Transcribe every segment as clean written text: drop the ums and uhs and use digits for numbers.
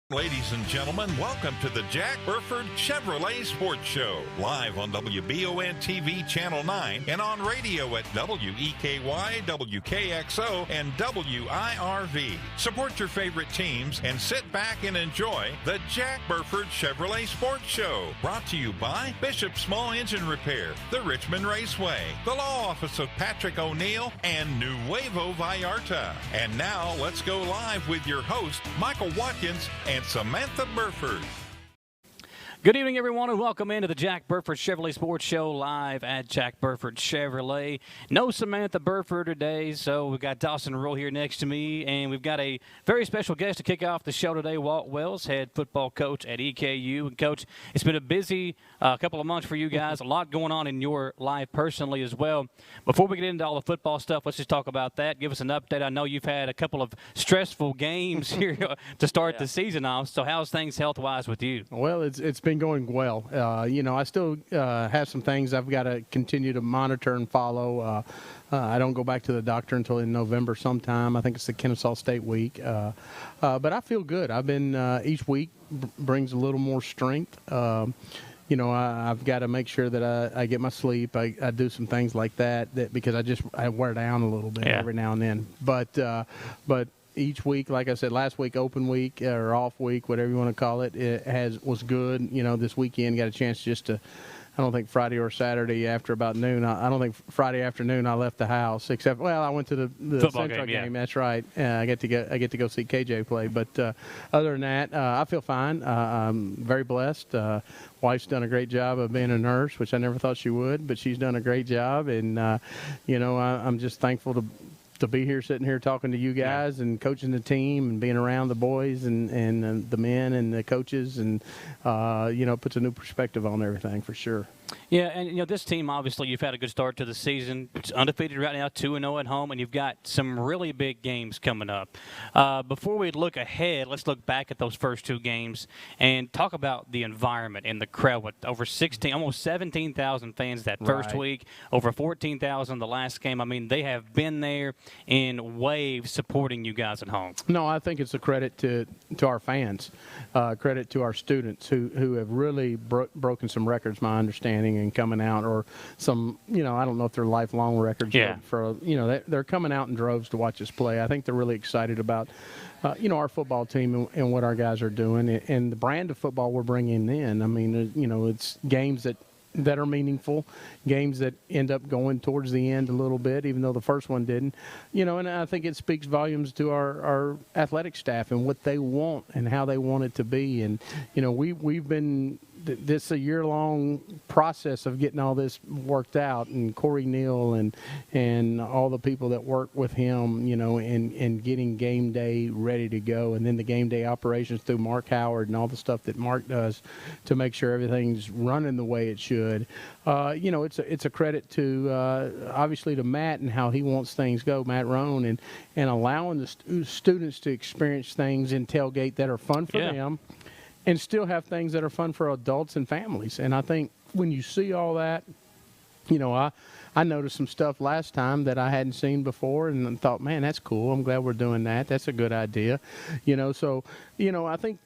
Ladies and gentlemen, welcome to the Jack Burford Chevrolet Sports Show, live on WBON TV Channel 9 and on radio at WEKY, WKXO, and WIRV. Support your favorite teams and sit back and enjoy the Jack Burford Chevrolet Sports Show, brought to you by Bishop Small Engine Repair, the Richmond Raceway, the Law Office of Patrick O'Neill, and Nuevo Vallarta. And now let's go live with your host, Michael Watkins and Samantha Burford. Good evening, everyone, and welcome into the Jack Burford Chevrolet Sports Show live at Jack Burford Chevrolet. No Samantha Burford today, so we've got Dawson Roll here next to me, and we've got a very special guest to kick off the show today, Walt Wells, head football coach at EKU. And, Coach, it's been a busy couple of months for you guys, a lot going on in your life personally as well. Before we get into all the football stuff, let's just talk about that. Give us an update. I know you've had a couple of stressful games here to start the season off, so how's things health-wise with you? Well, it's been going well. I still have some things I've got to continue to monitor and follow. I don't go back to the doctor until in November sometime. I think it's the Kennesaw State week. But I feel good. I've been each week brings a little more strength. I've got to make sure that I get my sleep. I do some things like that because I wear down a little bit every now and then. But each week, like I said, last week, open week or off week, whatever you want to call it, was good. This weekend got a chance just to, I don't think Friday or Saturday after about noon. I don't think Friday afternoon I left the house, except, I went to the football Central game. Yeah. That's right. I get to go see KJ play. But other than that, I feel fine. I'm very blessed. Wife's done a great job of being a nurse, which I never thought she would, but she's done a great job. And, I'm just thankful to be here, sitting here talking to you guys and coaching the team and being around the boys and the men and the coaches and, puts a new perspective on everything for sure. Yeah, and, this team, obviously, you've had a good start to the season. It's undefeated right now, 2-0 at home, and you've got some really big games coming up. Before we look ahead, let's look back at those first two games and talk about the environment and the crowd with over almost 17,000 fans that first week, over 14,000 the last game. I mean, they have been there in waves supporting you guys at home. No, I think it's a credit to our fans, credit to our students who have really broken some records, my understanding, and coming out, or some, I don't know if they're lifelong records. They're coming out in droves to watch us play. I think they're really excited about, our football team and what our guys are doing and the brand of football we're bringing in. I mean, it's games that are meaningful, games that end up going towards the end a little bit, even though the first one didn't. And I think it speaks volumes to our athletic staff and what they want and how they want it to be. And, we've been – this is a year-long process of getting all this worked out, and Corey Neal and all the people that work with him, and getting game day ready to go, and then the game day operations through Mark Howard and all the stuff that Mark does to make sure everything's running the way it should. It's a credit to obviously to Matt and how he wants things go, Matt Roan, and allowing the students to experience things in tailgate that are fun for them. And still have things that are fun for adults and families. And I think when you see all that, I noticed some stuff last time that I hadn't seen before and thought, man, that's cool. I'm glad we're doing that. That's a good idea. I think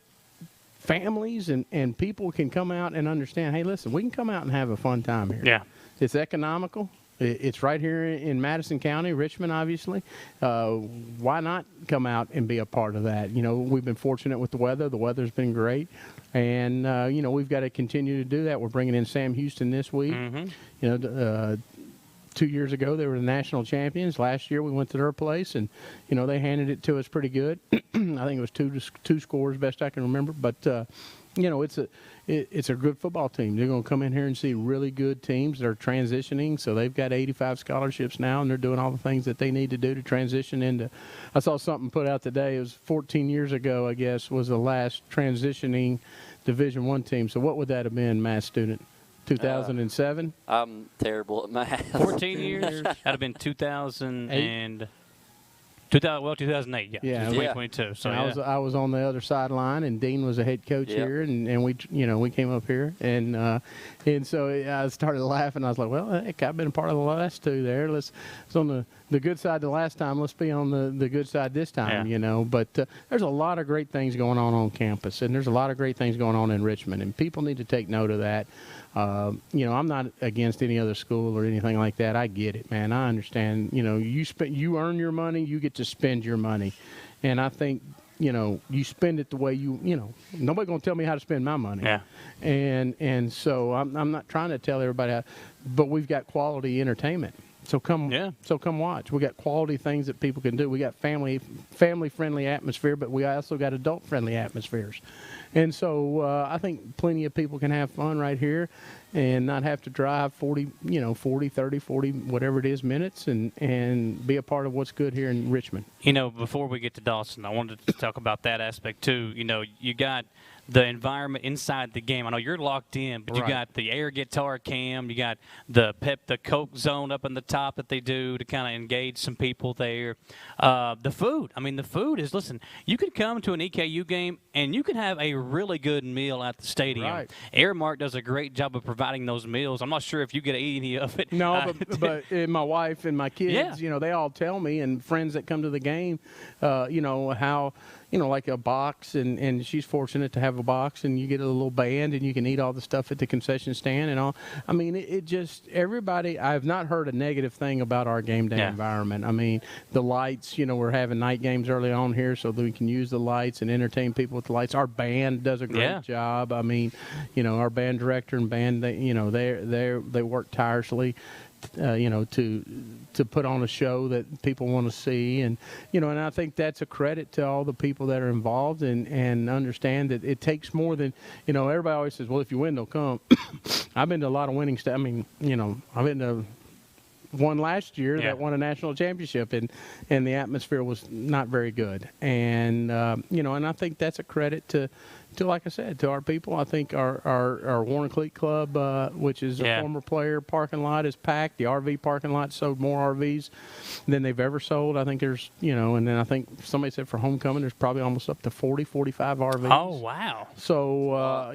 families and people can come out and understand, hey, listen, we can come out and have a fun time here. Yeah. It's economical. It's right here in Madison County, Richmond, obviously. Why not come out and be a part of that? We've been fortunate with the weather. The weather's been great. And, we've got to continue to do that. We're bringing in Sam Houston this week. Mm-hmm. 2 years ago, they were the national champions. Last year, we went to their place, and, they handed it to us pretty good. I think it was two scores, best I can remember. But, it's a good football team. They're going to come in here and see really good teams. They're transitioning, so they've got 85 scholarships now, and they're doing all the things that they need to do to transition into. I saw something put out today. It was 14 years ago, I guess, was the last transitioning Division I team. So what would that have been, math student? 2007? I'm terrible at math. 14 years? That would have been 2008. 2008, yeah. Yeah. 2022. So and I was on the other sideline, and Dean was a head coach here, and we came up here, and so I started laughing. I was like, well, heck, I've been a part of the last two there. It's on the good side the last time. Let's be on the good side this time, But there's a lot of great things going on campus, and there's a lot of great things going on in Richmond, and people need to take note of that. I'm not against any other school or anything like that. I get it, man. I understand. You earn your money, you get to spend your money, and I think you spend it the way nobody's going to tell me how to spend my money. Yeah. And so I'm not trying to tell everybody how, but we've got quality entertainment. So come watch. We got quality things that people can do. We got family friendly atmosphere, but we also got adult friendly atmospheres. And so I think plenty of people can have fun right here and not have to drive 40, 30, 40, whatever it is, minutes and be a part of what's good here in Richmond. Before we get to Dawson, I wanted to talk about that aspect too. You got the environment inside the game. I know you're locked in, but you got the air guitar cam, you got the Coke zone up in the top that they do to kind of engage some people there. The food. The food is, listen, you could come to an EKU game and you can have a really good meal at the stadium. Right. Airmark does a great job of providing those meals. I'm not sure if you get to eat any of it. No, but my wife and my kids, they all tell me, and friends that come to the game, how, like a box, and she's fortunate to have a box, and you get a little band, and you can eat all the stuff at the concession stand and all. It just, everybody, I've not heard a negative thing about our game day environment. The lights, we're having night games early on here so that we can use the lights and entertain people with the lights. Our band does a great job. Our band director and band, they work tirelessly. To put on a show that people want to see, and I think that's a credit to all the people that are involved and understand that it takes more than everybody always says, well, if you win, they'll come. I've been to a lot of winning stuff. I've been to one last year that won a national championship, and the atmosphere was not very good, and I think that's a credit to like I said, to our people. I think our Warren Cleat Club, which is a former player parking lot, is packed. The RV parking lot sold more RVs than they've ever sold. I think there's, and then I think somebody said for homecoming, there's probably almost up to 40, 45 RVs. Oh, wow. So,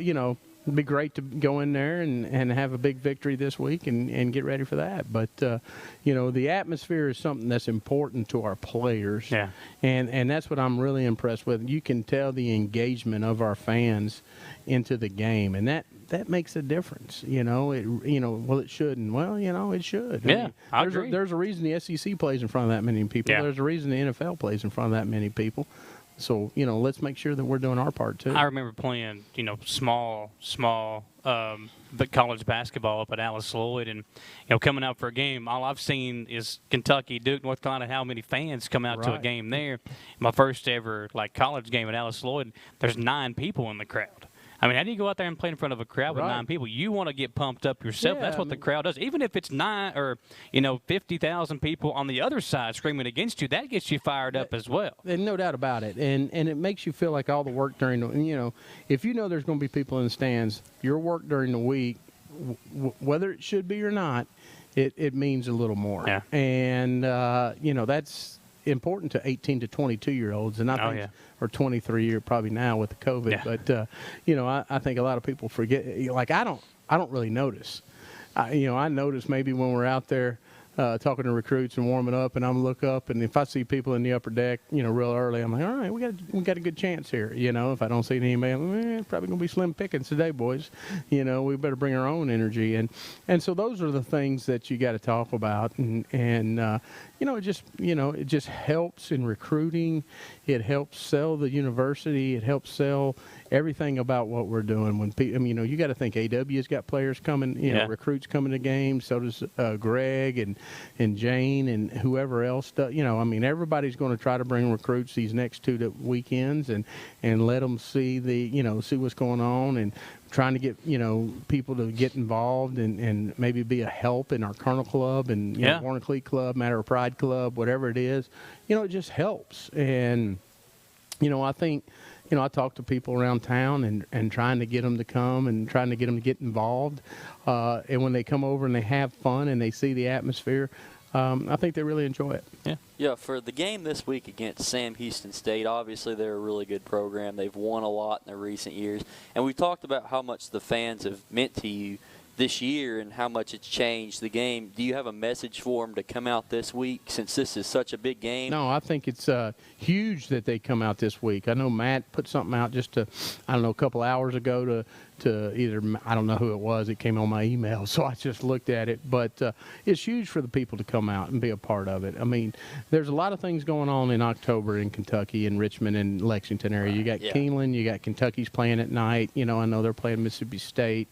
it'd be great to go in there and have a big victory this week and get ready for that. But, the atmosphere is something that's important to our players. Yeah. And that's what I'm really impressed with. You can tell the engagement of our fans into the game, and that makes a difference. It shouldn't. Well, it should. Yeah, I agree. There's a reason the SEC plays in front of that many people. Yeah. There's a reason the NFL plays in front of that many people. So, let's make sure that we're doing our part, too. I remember playing, small but college basketball up at Alice Lloyd, and, coming out for a game, all I've seen is Kentucky, Duke, North Carolina, how many fans come out to a game there. My first ever, college game at Alice Lloyd, there's 9 people in the crowd. How do you go out there and play in front of a crowd with 9 people? You want to get pumped up yourself. That's what the crowd does. Even if it's 9 or 50,000 people on the other side screaming against you, that gets you fired up as well. And no doubt about it. And it makes you feel like all the work during the, if there's going to be people in the stands, your work during the week, whether it should be or not, it means a little more. Yeah. And that's important to 18 to 22-year-olds, and I think, or 23 probably now with the COVID. Yeah. But I think a lot of people forget. I don't really notice. I notice maybe when we're out there talking to recruits and warming up, and I'm look up, and if I see people in the upper deck, real early, I'm like, all right, we got a good chance here. If I don't see anybody, it's probably gonna be slim pickings today, boys. We better bring our own energy, and so those are the things that you got to talk about, and it just helps in recruiting. It helps sell the university. It helps sell everything about what we're doing. When you got to think AW's got players coming, recruits coming to games. So does Greg and Jane and whoever else does. Everybody's going to try to bring recruits these next 2 weekends and let them see see what's going on, and trying to get people to get involved and maybe be a help in our Colonel Club and Warren Cleat Club, Matter of Pride Club, whatever it is. It just helps. And I think I talk to people around town and trying to get them to come and trying to get them to get involved. And when they come over and they have fun and they see the atmosphere, I think they really enjoy it. Yeah, for the game this week against Sam Houston State, obviously they're a really good program. They've won a lot in the recent years. And we've talked about how much the fans have meant to you this year and how much it's changed the game. Do you have a message for them to come out this week since this is such a big game? No, I think it's huge that they come out this week. I know Matt put something out just a couple hours ago to either, I don't know who it was. It came on my email, so I just looked at it. But it's huge for the people to come out and be a part of it. I mean, there's a lot of things going on in October in Kentucky and Richmond and Lexington area. You got Keeneland, you got Kentucky's playing at night. I know they're playing Mississippi State.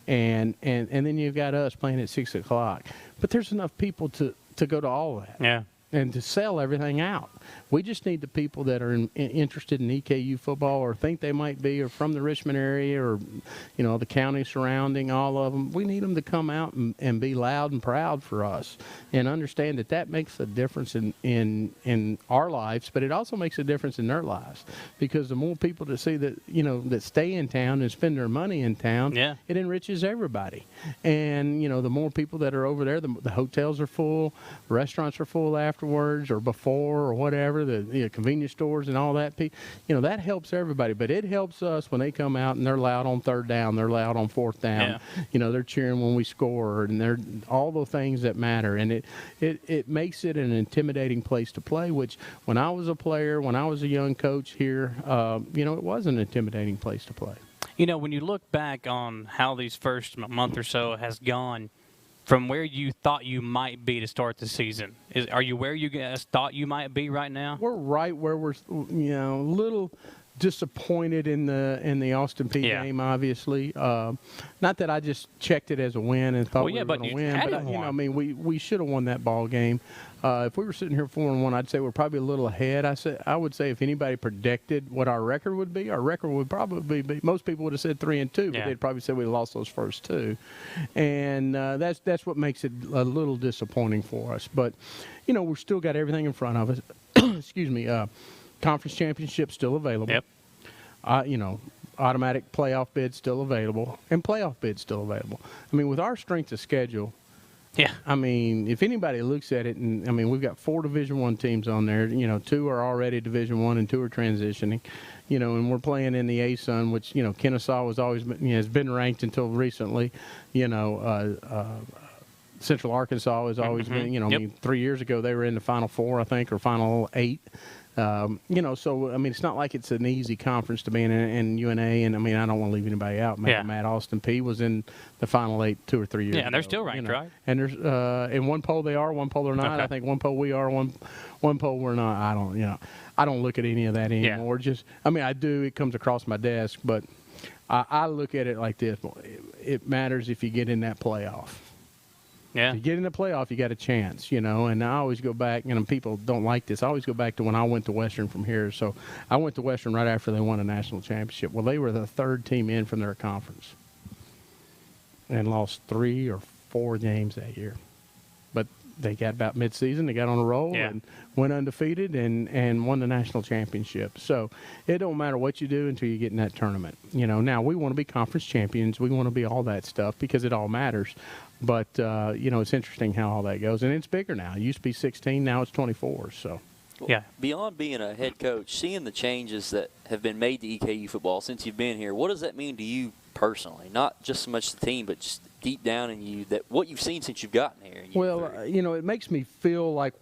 And then you've got us playing at 6 o'clock. But there's enough people to go to all of that. Yeah. And to sell everything out. We just need the people that are interested in EKU football or think they might be or from the Richmond area or, the county surrounding, all of them. We need them to come out and be loud and proud for us and understand that makes a difference in our lives, but it also makes a difference in their lives because the more people that see that, that stay in town and spend their money in town, it enriches everybody. And, the more people that are over there, the hotels are full, restaurants are full afterwards or before or whatever, the convenience stores and all that, that helps everybody. But it helps us when they come out and they're loud on third down, they're loud on fourth down. They're cheering when we score, and they're all the things that matter. And it makes it an intimidating place to play, which when I was a player, when I was a young coach here, it was an intimidating place to play. When you look back on how these first month or so has gone, from where you thought you might be to start the season, are you where you guys thought you might be right now? We're right where we're, a little disappointed in the Austin Peay game, obviously. Not that I just checked it as a win and thought we were going to win, but we should have won that ball game. If we were sitting here 4-1, I'd say we're probably a little ahead. I would say if anybody predicted what our record would be, our record would probably be. Most people would have said 3-2, but they'd probably said we lost those first two, and that's what makes it a little disappointing for us. But we've still got everything in front of us. Excuse me. Conference championship still available. Yep. Automatic playoff bid still available, and playoff bid still available. With our strength of schedule. Yeah. If anybody looks at it, and we've got 4 Division I teams on there. 2 are already Division I and 2 are transitioning. And we're playing in the ASUN, which Kennesaw has been ranked until recently. Central Arkansas has always been. 3 years ago they were in the Final Four, I think, or Final 8. So it's not like it's an easy conference to be in UNA, and I don't want to leave anybody out. Matt Austin Peay was in the Final 8 2 or 3 years ago. And they're still ranked, right? And there's in one poll they are, one poll they're not. Okay. I think one poll we are, one poll we're not. I don't look at any of that anymore. I do. It comes across my desk, but I look at it like this: it matters if you get in that playoff. Yeah. If you get in the playoff, you got a chance, And I always go back, people don't like this. I always go back to when I went to Western from here. So I went to Western right after they won a national championship. Well, they were the 3rd team in from their conference and lost 3 or 4 games that year. But they got about midseason. They got on a roll and went undefeated and won the national championship. So it don't matter what you do until you get in that tournament. Now we want to be conference champions. We want to be all that stuff because it all matters. But, it's interesting how all that goes. And it's bigger now. It used to be 16. Now it's 24. So, Beyond being a head coach, seeing the changes that have been made to EKU football since you've been here, what does that mean to you personally? Not just so much the team, but just deep down in you, that what you've seen since you've gotten here. Well, it makes me feel like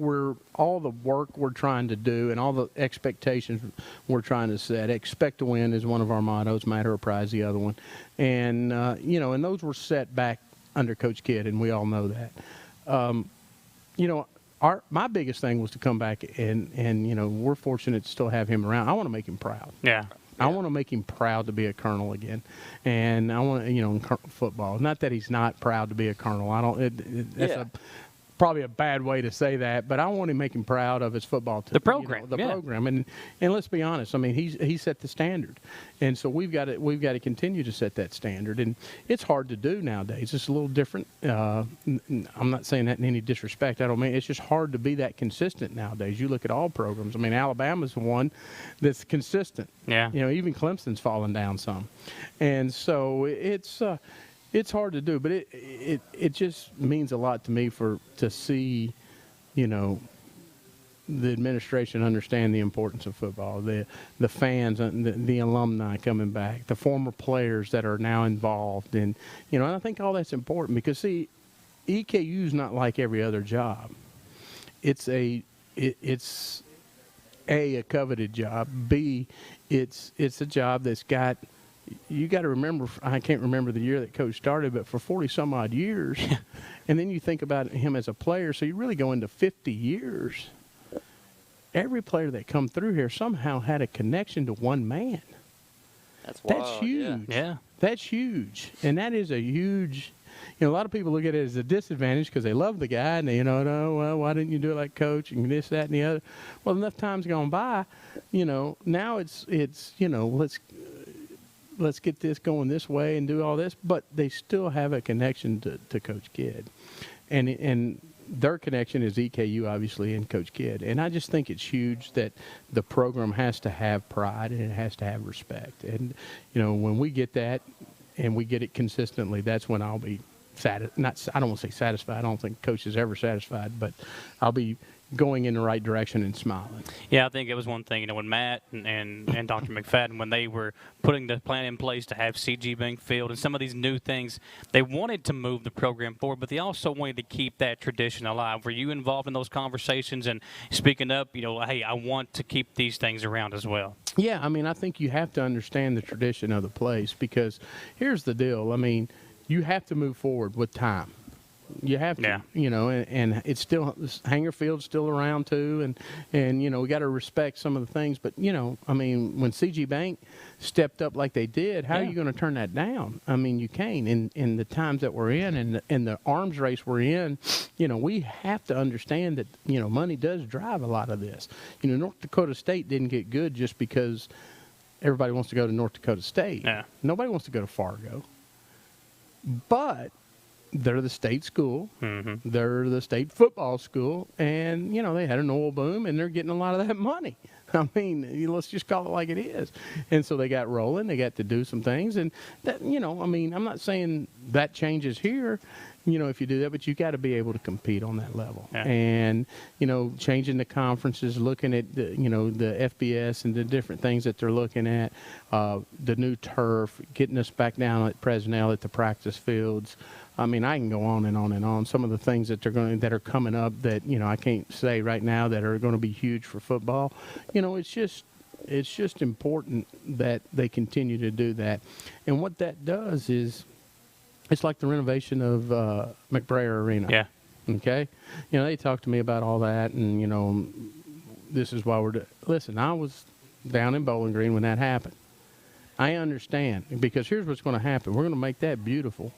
all the work we're trying to do and all the expectations we're trying to set. Expect to win is one of our mottos, matter of prize the other one. And, and those were set back under Coach Kidd, and we all know that. My biggest thing was to come back and we're fortunate to still have him around. I want to make him proud. Yeah. I want to make him proud to be a colonel again, and I want in football. Not that he's not proud to be a colonel. I don't. That's probably a bad way to say that, but I want to make him proud of his football team. The program, program, and let's be honest. He set the standard, and so we've got to continue to set that standard, and it's hard to do nowadays. It's a little different. I'm not saying that in any disrespect. I don't mean it's just hard to be that consistent nowadays. You look at all programs. Alabama's the one that's consistent. Yeah. Even Clemson's fallen down some, and so it's hard to do, but it just means a lot to me to see the administration understand the importance of football, the fans, the alumni coming back, the former players that are now involved, and and I think all that's important because see, EKU is not like every other job. It's a coveted job. B, it's a job that's got. You got to remember, I can't remember the year that Coach started, but for 40 some odd years, and then you think about him as a player, so you really go into 50 years. Every player that come through here somehow had a connection to one man. That's wild. That's huge. Yeah. That's huge. And that is a huge, a lot of people look at it as a disadvantage because they love the guy and they, no, well, why didn't you do it like Coach and this, that, and the other. Well, enough time's gone by, now it's let's get this going this way and do all this, but they still have a connection to Coach Kidd. And their connection is EKU, obviously, and Coach Kidd. And I just think it's huge that the program has to have pride and it has to have respect. And, when we get that and we get it consistently, that's when I'll be I don't want to say satisfied. I don't think Coach is ever satisfied, but I'll be going in the right direction and smiling. Yeah, I think it was one thing, when Matt and Dr. McFadden, when they were putting the plan in place to have C.G. Bank Field and some of these new things, they wanted to move the program forward, but they also wanted to keep that tradition alive. Were you involved in those conversations and speaking up, hey, I want to keep these things around as well? Yeah, I think you have to understand the tradition of the place because here's the deal. You have to move forward with time. You have to, and it's still, Hanger Field's still around too, and we got to respect some of the things. But when CG Bank stepped up like they did, how are you going to turn that down? You can't. In the times that we're in, and the arms race we're in, we have to understand that money does drive a lot of this. North Dakota State didn't get good just because everybody wants to go to North Dakota State. Yeah. Nobody wants to go to Fargo, but they're the state school. Mm-hmm. They're the state football school. And, they had an oil boom, and they're getting a lot of that money. Let's just call it like it is. And so they got rolling. They got to do some things. And, that, I'm not saying that changes here, if you do that, but you got to be able to compete on that level. Yeah. And, changing the conferences, looking at, the FBS and the different things that they're looking at, the new turf, getting us back down at Presnell at the practice fields. I can go on and on and on. Some of the things that that are coming up that I can't say right now that are going to be huge for football. It's just important that they continue to do that. And what that does is, it's like the renovation of McBrayer Arena. Yeah. Okay. They talked to me about all that, and this is why we're. Listen, I was down in Bowling Green when that happened. I understand because here's what's going to happen. We're going to make that beautiful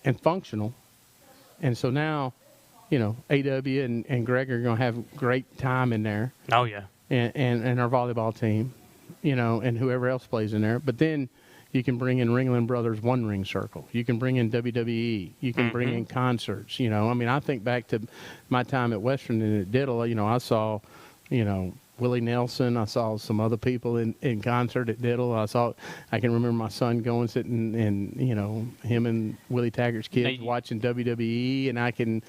and functional. And so now, AW and Greg are going to have great time in there. Oh, yeah. And our volleyball team, and whoever else plays in there. But then you can bring in Ringling Brothers One Ring Circle. You can bring in WWE. You can bring in concerts. I think back to my time at Western and at Diddle, I saw, Willie Nelson. I saw some other people in concert at Diddle. I can remember my son going, sitting, and him and Willie Taggart's kids watching WWE, and I can,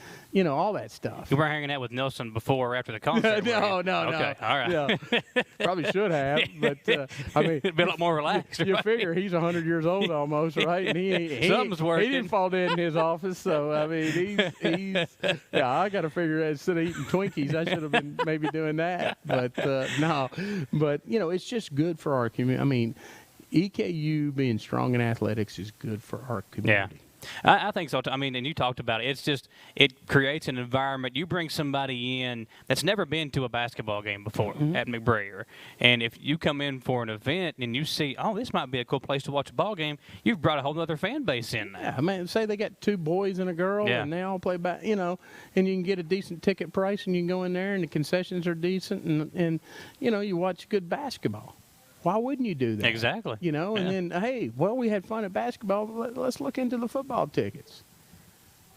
all that stuff. You weren't hanging out with Nelson before or after the concert? No. Okay, all right. No. Probably should have, but it'd be a lot more relaxed. You figure he's 100 years old almost, right? And something's working. He didn't fall dead in his office, so he's I got to figure out instead of eating Twinkies, I should have been maybe doing that, but. No, but it's just good for our community. EKU being strong in athletics is good for our community. Yeah, I think so too. And you talked about it. It creates an environment. You bring somebody in that's never been to a basketball game before at McBrayer, and if you come in for an event and you see, oh, this might be a cool place to watch a ball game, you've brought a whole other fan base in there. Yeah, say they got two boys and a girl, and they all play and you can get a decent ticket price, and you can go in there, and the concessions are decent, and you watch good basketball. Why wouldn't you do that? Exactly. And then, hey, we had fun at basketball. Let's look into the football tickets.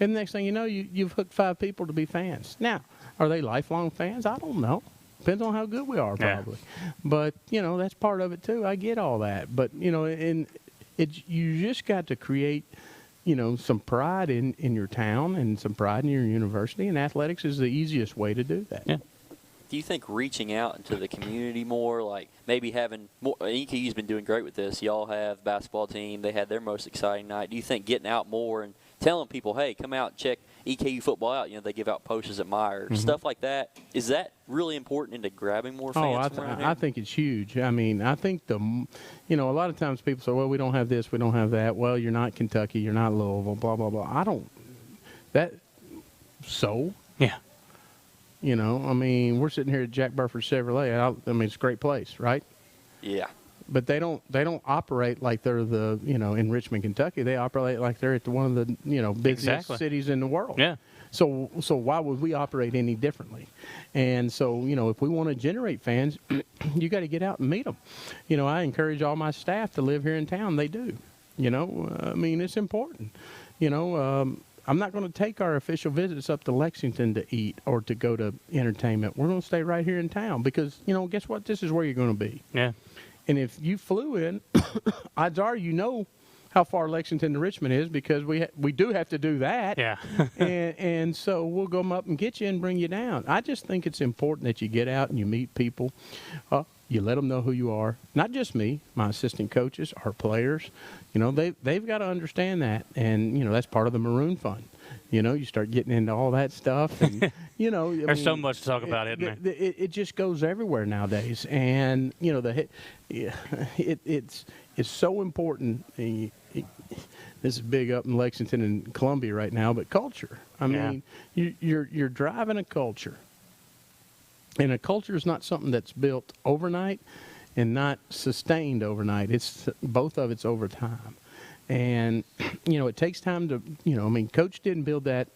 And the next thing you know, you've hooked 5 people to be fans. Now, are they lifelong fans? I don't know. Depends on how good we are, probably. Yeah. But, that's part of it, too. I get all that. But, you just got to create some pride in your town and some pride in your university, and athletics is the easiest way to do that. Yeah. Do you think reaching out into the community more, like maybe having more? EKU's been doing great with this. Y'all have basketball team; they had their most exciting night. Do you think getting out more and telling people, "Hey, come out and check EKU football out"? They give out posters at Meyer, stuff like that. Is that really important into grabbing more fans? I think it's huge. I mean, I think a lot of times people say, "Well, we don't have this, we don't have that." Well, you're not Kentucky, you're not Louisville, blah blah blah. I don't. That. So. Yeah. I mean, we're sitting here at Jack Burford Chevrolet. I mean, it's a great place, right? Yeah. But they don't operate like they're in Richmond, Kentucky. They operate like they're at one of the busiest cities in the world. Yeah. So why would we operate any differently? And so if we want to generate fans, you got to get out and meet them. I encourage all my staff to live here in town. They do. I mean, it's important. I'm not going to take our official visits up to Lexington to eat or to go to entertainment. We're going to stay right here in town because, guess what? This is where you're going to be. Yeah. And if you flew in, odds are how far Lexington to Richmond is because we do have to do that. Yeah. and so we'll go up and get you and bring you down. I just think it's important that you get out and you meet people. You let them know who you are. Not just me, my assistant coaches, our players. They've got to understand that. And, that's part of the Maroon Fund. You start getting into all that stuff. And, There's so much to talk about, isn't there? It just goes everywhere nowadays. And, it's so important. This is big up in Lexington and Columbia right now, but culture. I mean, you're driving a culture. And a culture is not something that's built overnight and not sustained overnight. It's both of it's over time. And, it takes time to, Coach didn't build that,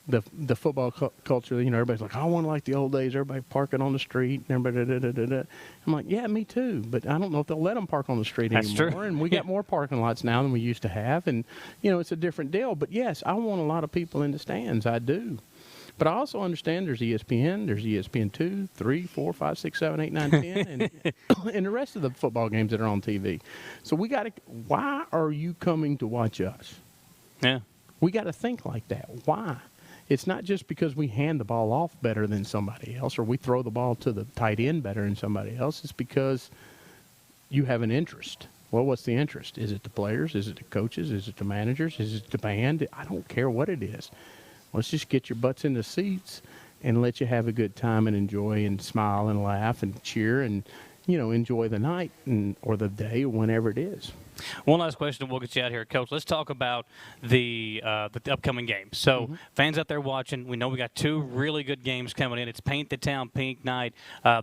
the football culture. Everybody's like, I want to like the old days, everybody parking on the street and everybody, I'm like, yeah, me too. But I don't know if they'll let them park on the street anymore. That's true. And we got more parking lots now than we used to have. And, it's a different deal. But, yes, I want a lot of people in the stands. I do. But I also understand there's ESPN, there's ESPN 2, 3, 4, 5, 6, 7, 8, 9, 10, and the rest of the football games that are on TV. So why are you coming to watch us? Yeah. We got to think like that. Why? It's not just because we hand the ball off better than somebody else or we throw the ball to the tight end better than somebody else. It's because you have an interest. Well, what's the interest? Is it the players? Is it the coaches? Is it the managers? Is it the band? I don't care what it is. Let's just get your butts in the seats and let you have a good time and enjoy and smile and laugh and cheer and, enjoy the night or the day or whenever it is. One last question, and we'll get you out here, Coach. Let's talk about the upcoming games. So, fans out there watching, we know we got two really good games coming in. It's Paint the Town Pink Night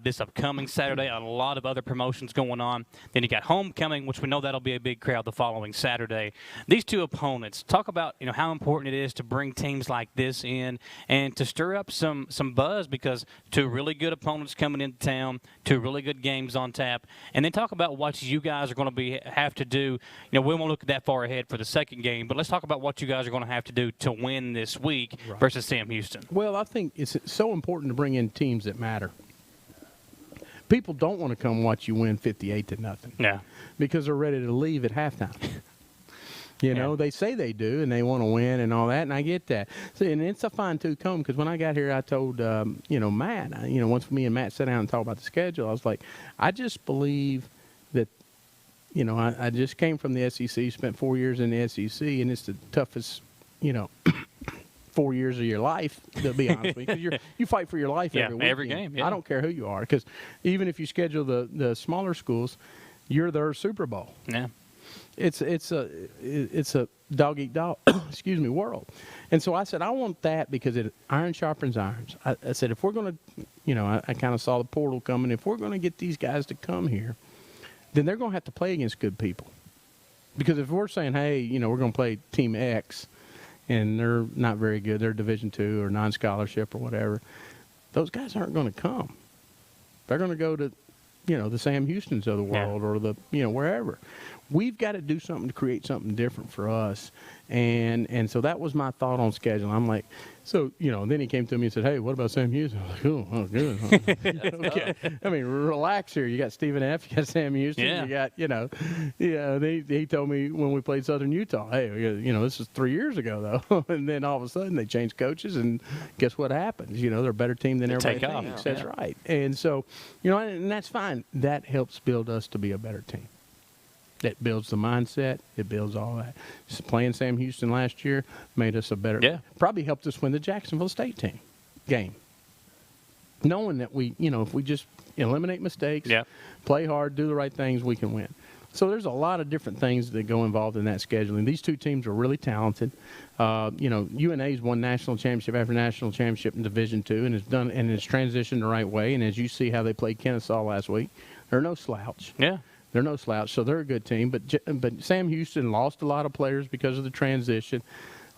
this upcoming Saturday. A lot of other promotions going on. Then you got Homecoming, which we know that'll be a big crowd the following Saturday. These two opponents, talk about how important it is to bring teams like this in and to stir up some buzz because two really good opponents coming into town, two really good games on tap, and then talk about what you guys are going to have to do. We won't look that far ahead for the second game, but let's talk about what you guys are going to have to do to win this week versus Sam Houston. Well, I think it's so important to bring in teams that matter. People don't want to come watch you win 58-0. Yeah. Because they're ready to leave at halftime. They say they do, and they want to win and all that, and I get that. So, and it's a fine-tooth comb because when I got here, I told, Matt, once me and Matt sat down and talked about the schedule, I was like, I just believe that I just came from the SEC, spent 4 years in the SEC, and it's the toughest, 4 years of your life, to be honest with you. 'Cause you fight for your life every game. Yeah. I don't care who you are, because even if you schedule the smaller schools, you're their Super Bowl. Yeah. It's a dog-eat-dog world. And so I said, I want that because iron sharpens irons. I said, if we're going to, I kind of saw the portal coming. If we're going to get these guys to come here, then they're going to have to play against good people. Because if we're saying, hey, we're going to play Team X, and they're not very good, they're Division II or non-scholarship or whatever, those guys aren't going to come. They're going to go to, the Sam Houstons of the world or the, wherever. we've got to do something to create something different for us. And so that was my thought on scheduling. I'm like, so, then he came to me and said, hey, what about Sam Houston? I was like, oh good. Okay. I mean, relax here. You got Stephen F., you got Sam Houston, you got, he told me when we played Southern Utah, hey, this is 3 years ago, though. And then all of a sudden they changed coaches, and guess what happens? They're a better team than everybody thinks. That's right. And so, and that's fine. That helps build us to be a better team. That builds the mindset. It builds all that. Just playing Sam Houston last year made us a better. Yeah. Probably helped us win the Jacksonville State game. Knowing that if we just eliminate mistakes, play hard, do the right things, we can win. So there's a lot of different things that go involved in that scheduling. These two teams are really talented. UNA's won national championship after national championship in Division II, and it's transitioned the right way. And as you see how they played Kennesaw last week, they're no slouch. Yeah. They're no slouch, so they're a good team. But Sam Houston lost a lot of players because of the transition,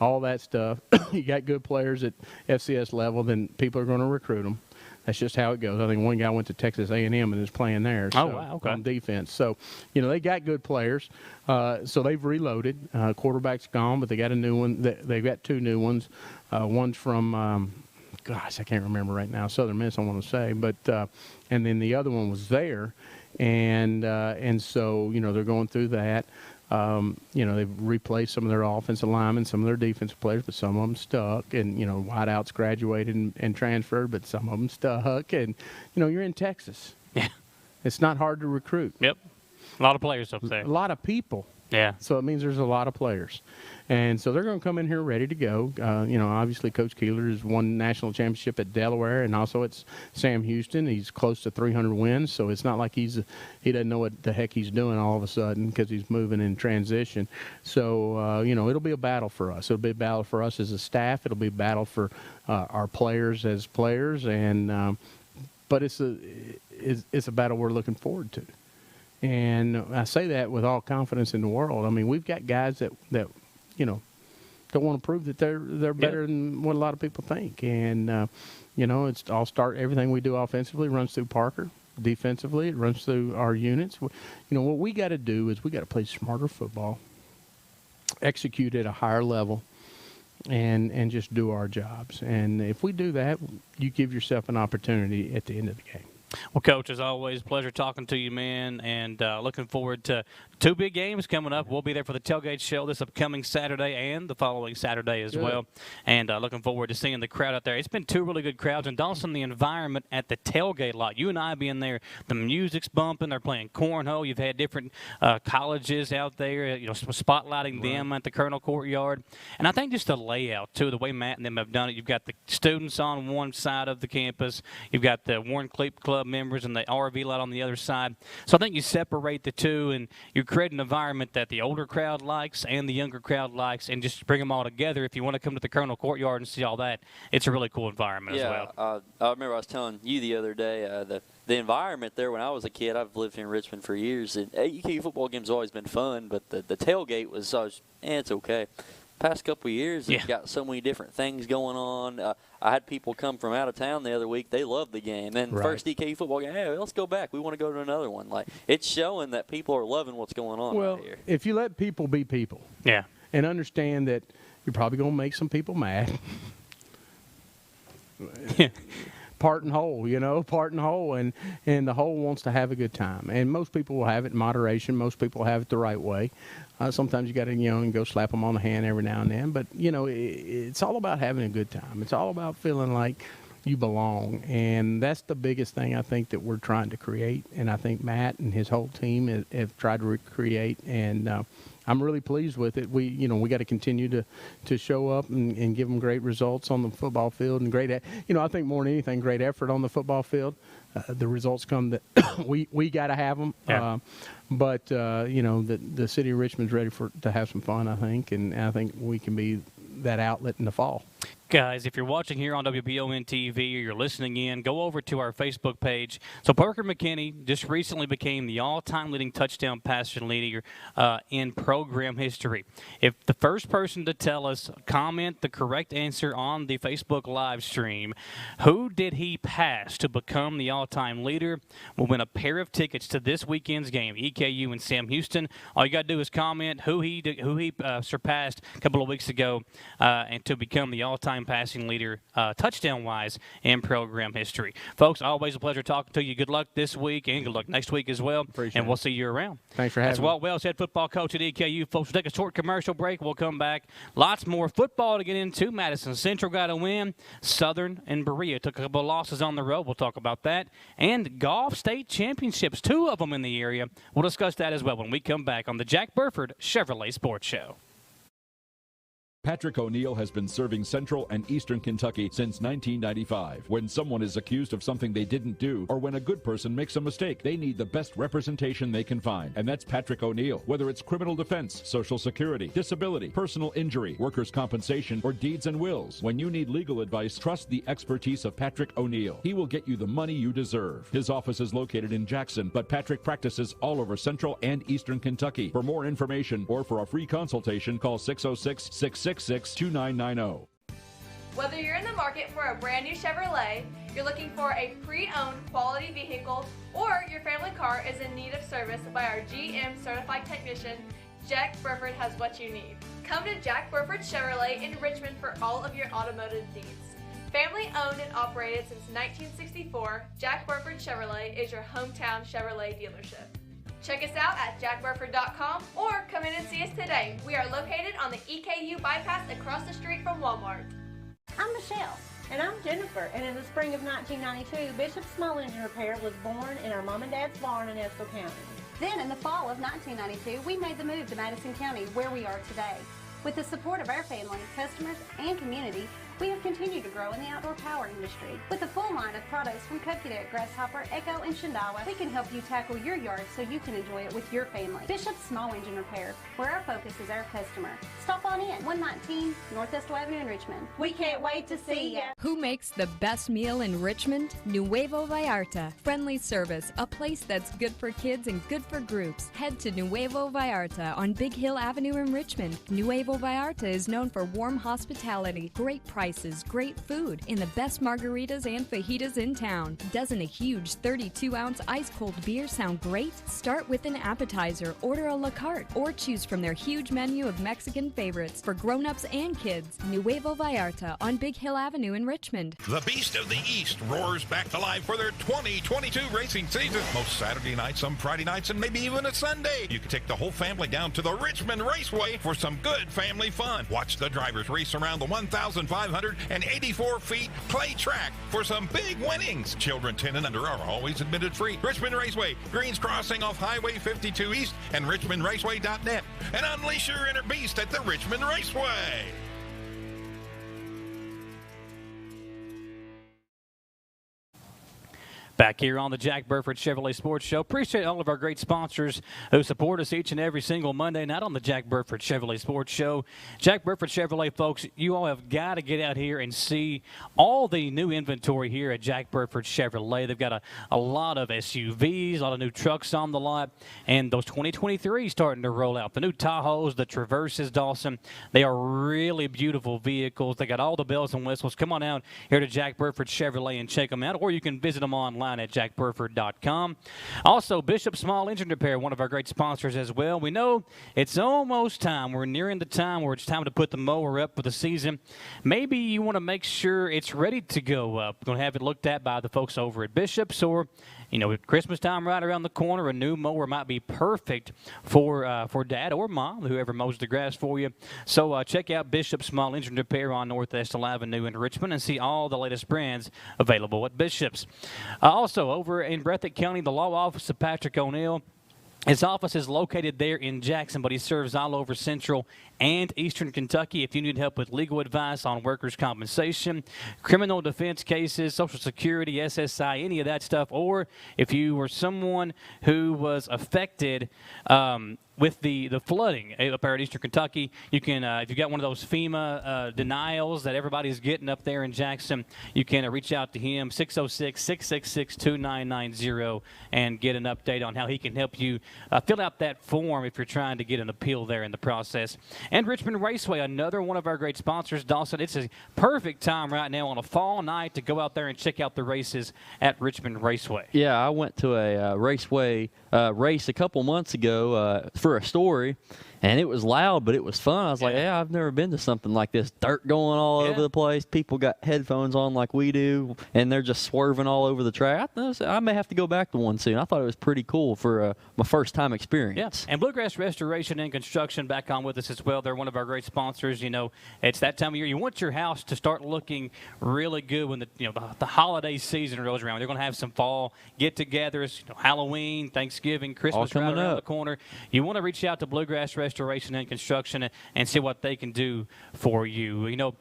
all that stuff. You got good players at FCS level, then people are going to recruit them. That's just how it goes. I think one guy went to Texas A&M and is playing there on defense. So, they got good players. So they've reloaded. Quarterback's gone, but they got a new one. They've got two new ones. One's from I can't remember right now. Southern Miss, I want to say. But and then the other one was there. And so, they're going through that. They've replaced some of their offensive linemen, some of their defensive players, but some of them stuck. And, wideouts graduated and transferred, but some of them stuck. And, you're in Texas. Yeah. It's not hard to recruit. Yep. A lot of players up there. A lot of people. Yeah. So it means there's a lot of players. And so they're going to come in here ready to go. Obviously Coach Keeler has won national championship at Delaware, and also it's Sam Houston. He's close to 300 wins, so it's not like he doesn't know what the heck he's doing all of a sudden because he's moving in transition. So, it'll be a battle for us. It'll be a battle for us as a staff. It'll be a battle for our players as players. And but it's a battle we're looking forward to. And I say that with all confidence in the world. I mean, we've got guys that don't want to prove that they're better than what a lot of people think. And, it's everything we do offensively runs through Parker. Defensively, it runs through our units. What we got to do is we got to play smarter football, execute at a higher level, and just do our jobs. And if we do that, you give yourself an opportunity at the end of the game. Well, Coach, as always, pleasure talking to you, man, and looking forward to two big games coming up. We'll be there for the tailgate show this upcoming Saturday and the following Saturday as well, and looking forward to seeing the crowd out there. It's been two really good crowds, and Dawson, the environment at the tailgate lot, you and I being there, the music's bumping, they're playing cornhole. You've had different colleges out there, spotlighting them at the Colonel Courtyard, and I think just the layout, too, the way Matt and them have done it. You've got the students on one side of the campus. You've got the Warren Cleep Club members and the RV lot on the other side. So I think you separate the two, and you create an environment that the older crowd likes and the younger crowd likes, and just bring them all together. If you want to come to the Colonel Courtyard and see all that, it's a really cool environment as well. I remember I was telling you the other day, the environment there when I was a kid, I've lived here in Richmond for years, and UKU football games have always been fun, but the tailgate was always, it's okay. Past couple of years, they've got so many different things going on. I had people come from out of town the other week. They loved the game. And first DKU football game, hey, let's go back. We want to go to another one. Like, it's showing that people are loving what's going on out here. If you let people be people and understand that you're probably going to make some people mad. Part and whole, part and whole. And the whole wants to have a good time. And most people will have it in moderation. Most people have it the right way. Sometimes you got to, go slap them on the hand every now and then. But, it's all about having a good time. It's all about feeling like you belong. And that's the biggest thing I think that we're trying to create. And I think Matt and his whole team have tried to recreate. And I'm really pleased with it. We got to continue to show up and give them great results on the football field and great, I think more than anything, great effort on the football field. The results come that we got to have them. Yeah. But the city of Richmond's ready to have some fun, I think, and I think we can be that outlet in the fall. Guys, if you're watching here on WBON TV or you're listening in, go over to our Facebook page. So Parker McKinney just recently became the all-time leading touchdown passer leader in program history. If the first person to tell us, comment the correct answer on the Facebook live stream, who did he pass to become the all-time leader, will win a pair of tickets to this weekend's game, EKU and Sam Houston. All you got to do is comment who he surpassed a couple of weeks ago and to become the all-time passing leader touchdown-wise in program history. Folks, always a pleasure talking to you. Good luck this week and good luck next week as well. Appreciate and we'll see you around. Thanks for having me. That's Walt Wells, head football coach at EKU. Folks, we'll take a short commercial break. We'll come back. Lots more football to get into. Madison Central got a win. Southern and Berea took a couple of losses on the road. We'll talk about that. And golf state championships, 2 of them in the area. We'll discuss that as well when we come back on the Jack Burford Chevrolet Sports Show. Patrick O'Neill has been serving Central and Eastern Kentucky since 1995. When someone is accused of something they didn't do, or when a good person makes a mistake, they need the best representation they can find. And that's Patrick O'Neill. Whether it's criminal defense, Social Security, disability, personal injury, workers' compensation, or deeds and wills, when you need legal advice, trust the expertise of Patrick O'Neill. He will get you the money you deserve. His office is located in Jackson, but Patrick practices all over Central and Eastern Kentucky. For more information or for a free consultation, call 606-666-2990. Whether you're in the market for a brand new Chevrolet, you're looking for a pre-owned quality vehicle, or your family car is in need of service by our GM certified technician, Jack Burford has what you need. Come to Jack Burford Chevrolet in Richmond for all of your automotive needs. Family owned and operated since 1964, Jack Burford Chevrolet is your hometown Chevrolet dealership. Check us out at jackburford.com or come in and see us today. We are located on the EKU bypass across the street from Walmart. I'm Michelle. And I'm Jennifer, and in the spring of 1992, Bishop Small Engine Repair was born in our mom and dad's barn in Estill County. Then in the fall of 1992, we made the move to Madison County, where we are today. With the support of our family, customers, and community, we have continued to grow in the outdoor power industry. With a full line of products from Cupcadet, Grasshopper, Echo, and Shindawa, we can help you tackle your yard so you can enjoy it with your family. Bishop Small Engine Repair, where our focus is our customer. Stop on in, 119 North Estill Avenue in Richmond. We can't wait to see ya. Who makes the best meal in Richmond? Nuevo Vallarta. Friendly service, a place that's good for kids and good for groups. Head to Nuevo Vallarta on Big Hill Avenue in Richmond. Nuevo Vallarta is known for warm hospitality, great prices, great food, and the best margaritas and fajitas in town. Doesn't a huge 32-ounce ice-cold beer sound great? Start with an appetizer, order a la carte, or choose from their huge menu of Mexican favorites for grown-ups and kids. Nuevo Vallarta on Big Hill Avenue in Richmond. The Beast of the East roars back to life for their 2022 racing season. Most Saturday nights, some Friday nights, and maybe even a Sunday. You can take the whole family down to the Richmond Raceway for some good family fun. Watch the drivers race around the 1,584 feet clay track for some big winnings. Children 10 and under are always admitted free. Richmond Raceway, Greens Crossing off Highway 52 East, and richmondraceway.net. And unleash your inner beast at the Richmond Raceway. Back here on the Jack Burford Chevrolet Sports Show. Appreciate all of our great sponsors who support us each and every single Monday night on the Jack Burford Chevrolet Sports Show. Jack Burford Chevrolet, folks, you all have got to get out here and see all the new inventory here at Jack Burford Chevrolet. They've got a lot of SUVs, a lot of new trucks on the lot, and those 2023 starting to roll out. The new Tahoes, the Traverses, Dawson, they are really beautiful vehicles. They got all the bells and whistles. Come on out here to Jack Burford Chevrolet and check them out, or you can visit them online at jackburford.com. Also, Bishop Small Engine Repair, one of our great sponsors as well. We know it's almost time. We're nearing the time where it's time to put the mower up for the season. Maybe you want to make sure it's ready to go up. We're going to have it looked at by the folks over at Bishop's, or with Christmas time right around the corner, a new mower might be perfect for Dad or Mom, whoever mows the grass for you. So check out Bishop Small Engine Repair on North Estill Avenue in Richmond and see all the latest brands available at Bishop's. Also, over in Breathitt County, the law office of Patrick O'Neill. His office is located there in Jackson, but he serves all over Central and Eastern Kentucky. If you need help with legal advice on workers' compensation, criminal defense cases, Social Security, SSI, any of that stuff, or if you were someone who was affected with the flooding up there at Eastern Kentucky, you can, if you got one of those FEMA denials that everybody's getting up there in Jackson, you can reach out to him, 606-666-2990, and get an update on how he can help you fill out that form if you're trying to get an appeal there in the process. And Richmond Raceway, another one of our great sponsors. Dawson, it's a perfect time right now on a fall night to go out there and check out the races at Richmond Raceway. Yeah, I went to a Raceway race a couple months ago for a story, and it was loud, but it was fun. I was like, yeah, I've never been to something like this. Dirt going all over the place. People got headphones on like we do, and they're just swerving all over the track. I may have to go back to one soon. I thought it was pretty cool for my first-time experience. Yeah, and Bluegrass Restoration and Construction back on with us as well. They're one of our great sponsors. You know, it's that time of year. You want your house to start looking really good when the holiday season rolls around. They're going to have some fall get-togethers, Halloween, Thanksgiving, Christmas right around the corner. You want to reach out to Bluegrass Restoration and Construction and see what they can do for you.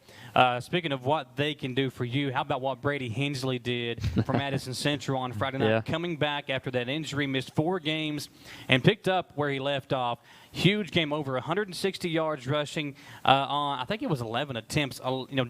Speaking of what they can do for you, how about what Brady Hensley did for Madison Central on Friday night? Coming back after that injury, missed 4 games and picked up where he left off. Huge game, over 160 yards rushing on, I think it was 11 attempts.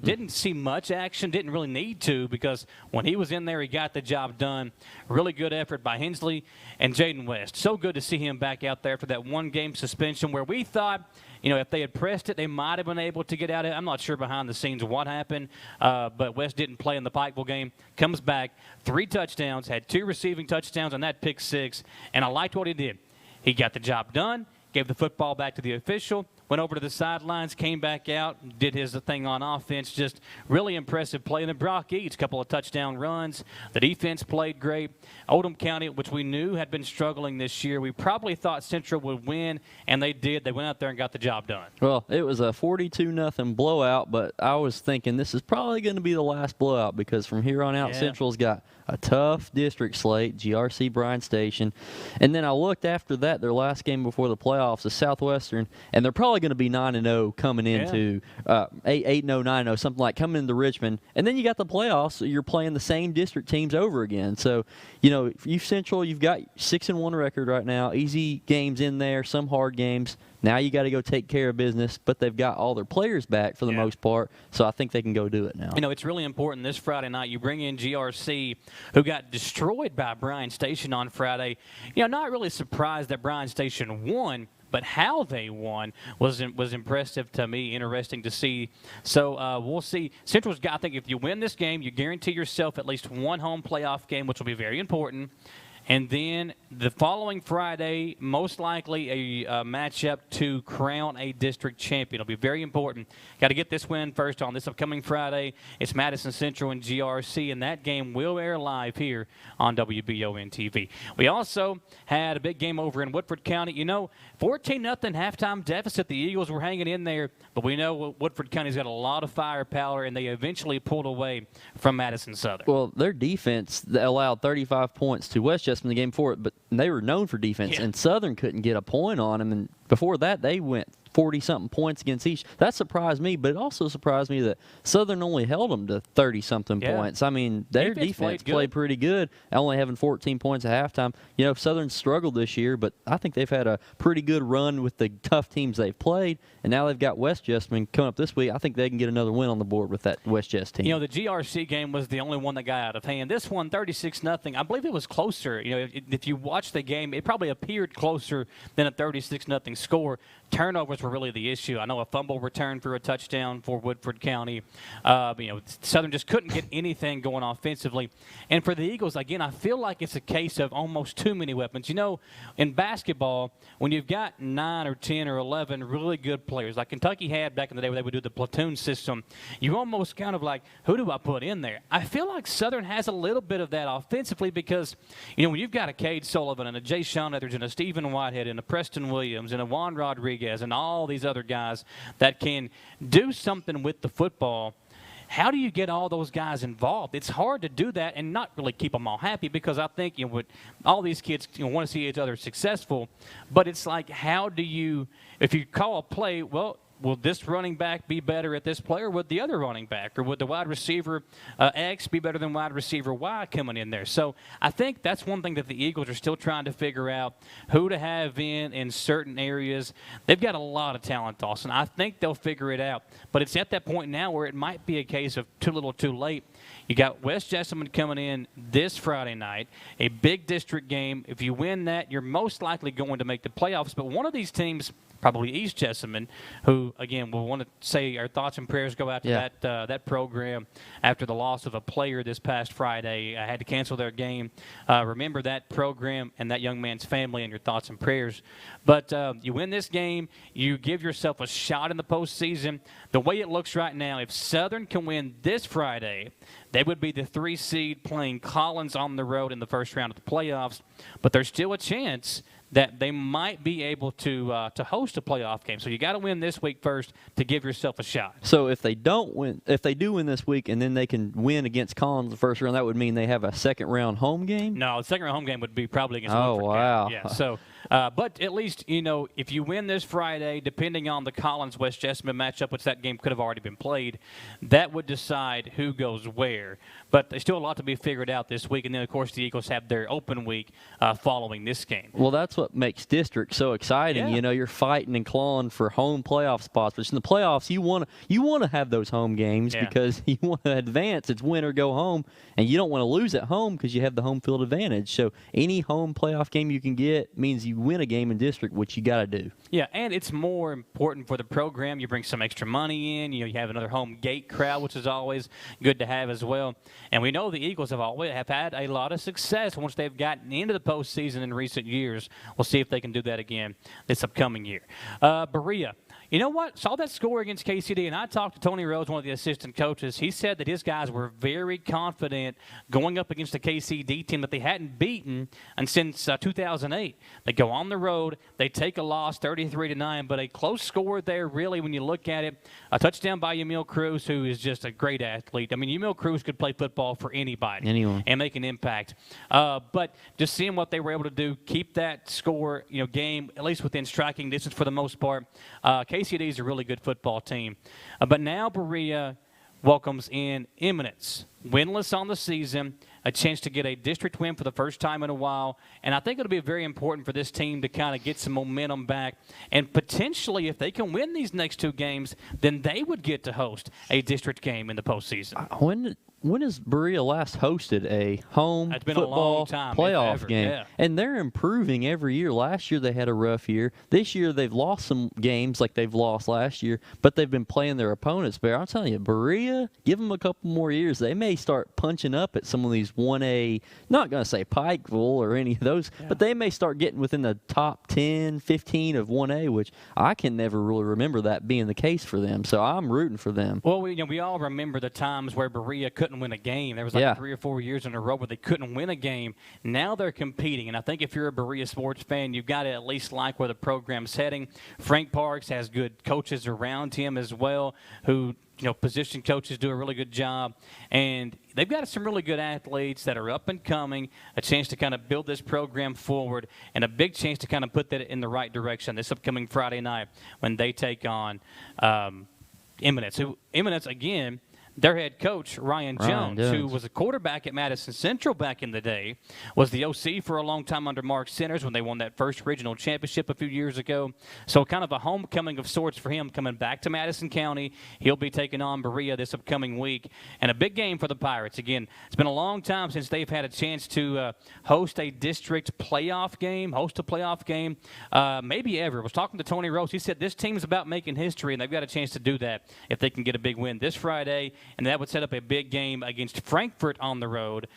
Didn't see much action, didn't really need to, because when he was in there, he got the job done. Really good effort by Hensley and Jaden West. So good to see him back out there after that 1-game suspension where we thought, if they had pressed it, they might have been able to get out of it. I'm not sure behind the scenes what happened, but West didn't play in the Pikeville game. Comes back, 3 touchdowns, had 2 receiving touchdowns on that pick 6, and I liked what he did. He got the job done. Gave the football back to the official, went over to the sidelines, came back out, did his thing on offense. Just really impressive play. And then Brock Eads, a couple of touchdown runs. The defense played great. Oldham County, which we knew had been struggling this year, we probably thought Central would win, and they did. They went out there and got the job done. Well, it was a 42-0 blowout, but I was thinking this is probably going to be the last blowout because from here on out, Central's got a tough district slate, GRC Bryan Station. And then I looked after that, their last game before the playoffs, the Southwestern, and they're probably going to be 9-0 coming into 8-0, 9-0, something like coming into Richmond. And then you got the playoffs, so you're playing the same district teams over again. So, you Central, you've got 6-1 record right now, easy games in there, some hard games. Now you got to go take care of business, but they've got all their players back for the most part, so I think they can go do it now. It's really important this Friday night. You bring in GRC, who got destroyed by Bryan Station on Friday. Not really surprised that Bryan Station won, but how they won was impressive to me, interesting to see. So we'll see. Central's got, I think if you win this game, you guarantee yourself at least one home playoff game, which will be very important. And then the following Friday, most likely a matchup to crown a district champion. It'll be very important. Got to get this win first on this upcoming Friday. It's Madison Central and GRC, and that game will air live here on WBON TV. We also had a big game over in Woodford County. 14-0 halftime deficit. The Eagles were hanging in there, but we know Woodford County's got a lot of firepower, and they eventually pulled away from Madison Southern. Well, their defense allowed 35 points to Westchester in the game before it, but they were known for defense, and Southern couldn't get a point on them. And before that, they went 40-something points against each. That surprised me, but it also surprised me that Southern only held them to 30-something points. I mean, their defense played pretty good, only having 14 points at halftime. Southern struggled this year, but I think they've had a pretty good run with the tough teams they've played, and now they've got Westchester coming up this week. I think they can get another win on the board with that Westchester team. The GRC game was the only one that got out of hand. This one, 36-0. I believe it was closer. If you watch the game, it probably appeared closer than a 36-0 score. Turnovers were really the issue. I know a fumble return for a touchdown for Woodford County. Southern just couldn't get anything going offensively. And for the Eagles, again, I feel like it's a case of almost too many weapons. In basketball, when you've got 9 or 10 or 11 really good players, like Kentucky had back in the day where they would do the platoon system, you almost kind of like, who do I put in there? I feel like Southern has a little bit of that offensively because, when you've got a Cade Sullivan and a Jay Sean Etheridge and a Stephen Whitehead and a Preston Williams and a Juan Rodriguez and all these other guys that can do something with the football, how do you get all those guys involved? It's hard to do that and not really keep them all happy because I think all these kids want to see each other successful. But it's like, how do you, if you call a play, well, will this running back be better at this play, or would the other running back, or would the wide receiver X be better than wide receiver Y coming in there? So I think that's one thing that the Eagles are still trying to figure out, who to have in certain areas. They've got a lot of talent, Dawson. I think they'll figure it out. But it's at that point now where it might be a case of too little too late. You got West Jessamine coming in this Friday night, a big district game. If you win that, you're most likely going to make the playoffs. But one of these teams, probably East Jessamine, who, again, we'll want to say our thoughts and prayers go out to that program after the loss of a player this past Friday. I had to cancel their game. Remember that program and that young man's family and your thoughts and prayers. But you win this game, you give yourself a shot in the postseason. The way it looks right now, if Southern can win this Friday, they would be the 3 seed playing Collins on the road in the first round of the playoffs. But there's still a chance that they might be able to host a playoff game. So you got to win this week first to give yourself a shot. So if they do win this week and then they can win against Collins the first round, that would mean they have a second round home game? No, the second round home game would be probably against Burford. Oh, wow. Yeah. So, but at least, if you win this Friday, depending on the Collins-West Jessamine matchup, which that game could have already been played, that would decide who goes where. But there's still a lot to be figured out this week. And then, of course, the Eagles have their open week following this game. Well, that's what makes district so exciting. Yeah. You're fighting and clawing for home playoff spots. But in the playoffs, you want to have those home games because you want to advance. It's win or go home. And you don't want to lose at home because you have the home field advantage. So any home playoff game you can get means you win a game in district, which you got to do. Yeah, and it's more important for the program. You bring some extra money in. You have another home gate crowd, which is always good to have as well. And we know the Eagles have had a lot of success once they've gotten into the postseason in recent years. We'll see if they can do that again this upcoming year. Berea. You know what? Saw that score against KCD, and I talked to Tony Rose, one of the assistant coaches. He said that his guys were very confident going up against the KCD team that they hadn't beaten since 2008. They go on the road. They take a loss, 33-9, but a close score there, really, when you look at it. A touchdown by Emil Cruz, who is just a great athlete. I mean, Emil Cruz could play football for anybody. Anyone. And make an impact. But just seeing what they were able to do, keep that score, game, at least within striking distance for the most part. KCD is a really good football team. But now Berea welcomes in Eminence. Winless on the season, a chance to get a district win for the first time in a while. And I think it'll be very important for this team to kind of get some momentum back. And potentially, if they can win these next 2 games, then they would get to host a district game in the postseason. When has Berea last hosted a home football playoff game? Yeah. And they're improving every year. Last year they had a rough year. This year they've lost some games like they've lost last year, but they've been playing their opponents better. I'm telling you, Berea, give them a couple more years. They may start punching up at some of these 1A, not going to say Pikeville or any of those, but they may start getting within the top 10, 15 of 1A, which I can never really remember that being the case for them. So I'm rooting for them. Well, we all remember the times where Berea couldn't win a game. There was 3 or 4 years in a row where they couldn't win a game. Now they're competing, and I think if you're a Berea sports fan, you've got to at least like where the program's heading. Frank Parks has good coaches around him as well who, position coaches do a really good job. And they've got some really good athletes that are up and coming, a chance to kind of build this program forward, and a big chance to kind of put that in the right direction this upcoming Friday night when they take on Eminence. Eminence, again, their head coach, Ryan Jones, who was a quarterback at Madison Central back in the day, was the OC for a long time under Mark Centers when they won that first regional championship a few years ago. So kind of a homecoming of sorts for him coming back to Madison County. He'll be taking on Berea this upcoming week. And a big game for the Pirates. Again, it's been a long time since they've had a chance to host a district playoff game, maybe ever. I was talking to Tony Rose. He said this team's about making history, and they've got a chance to do that if they can get a big win this Friday. And that would set up a big game against Frankfort on the road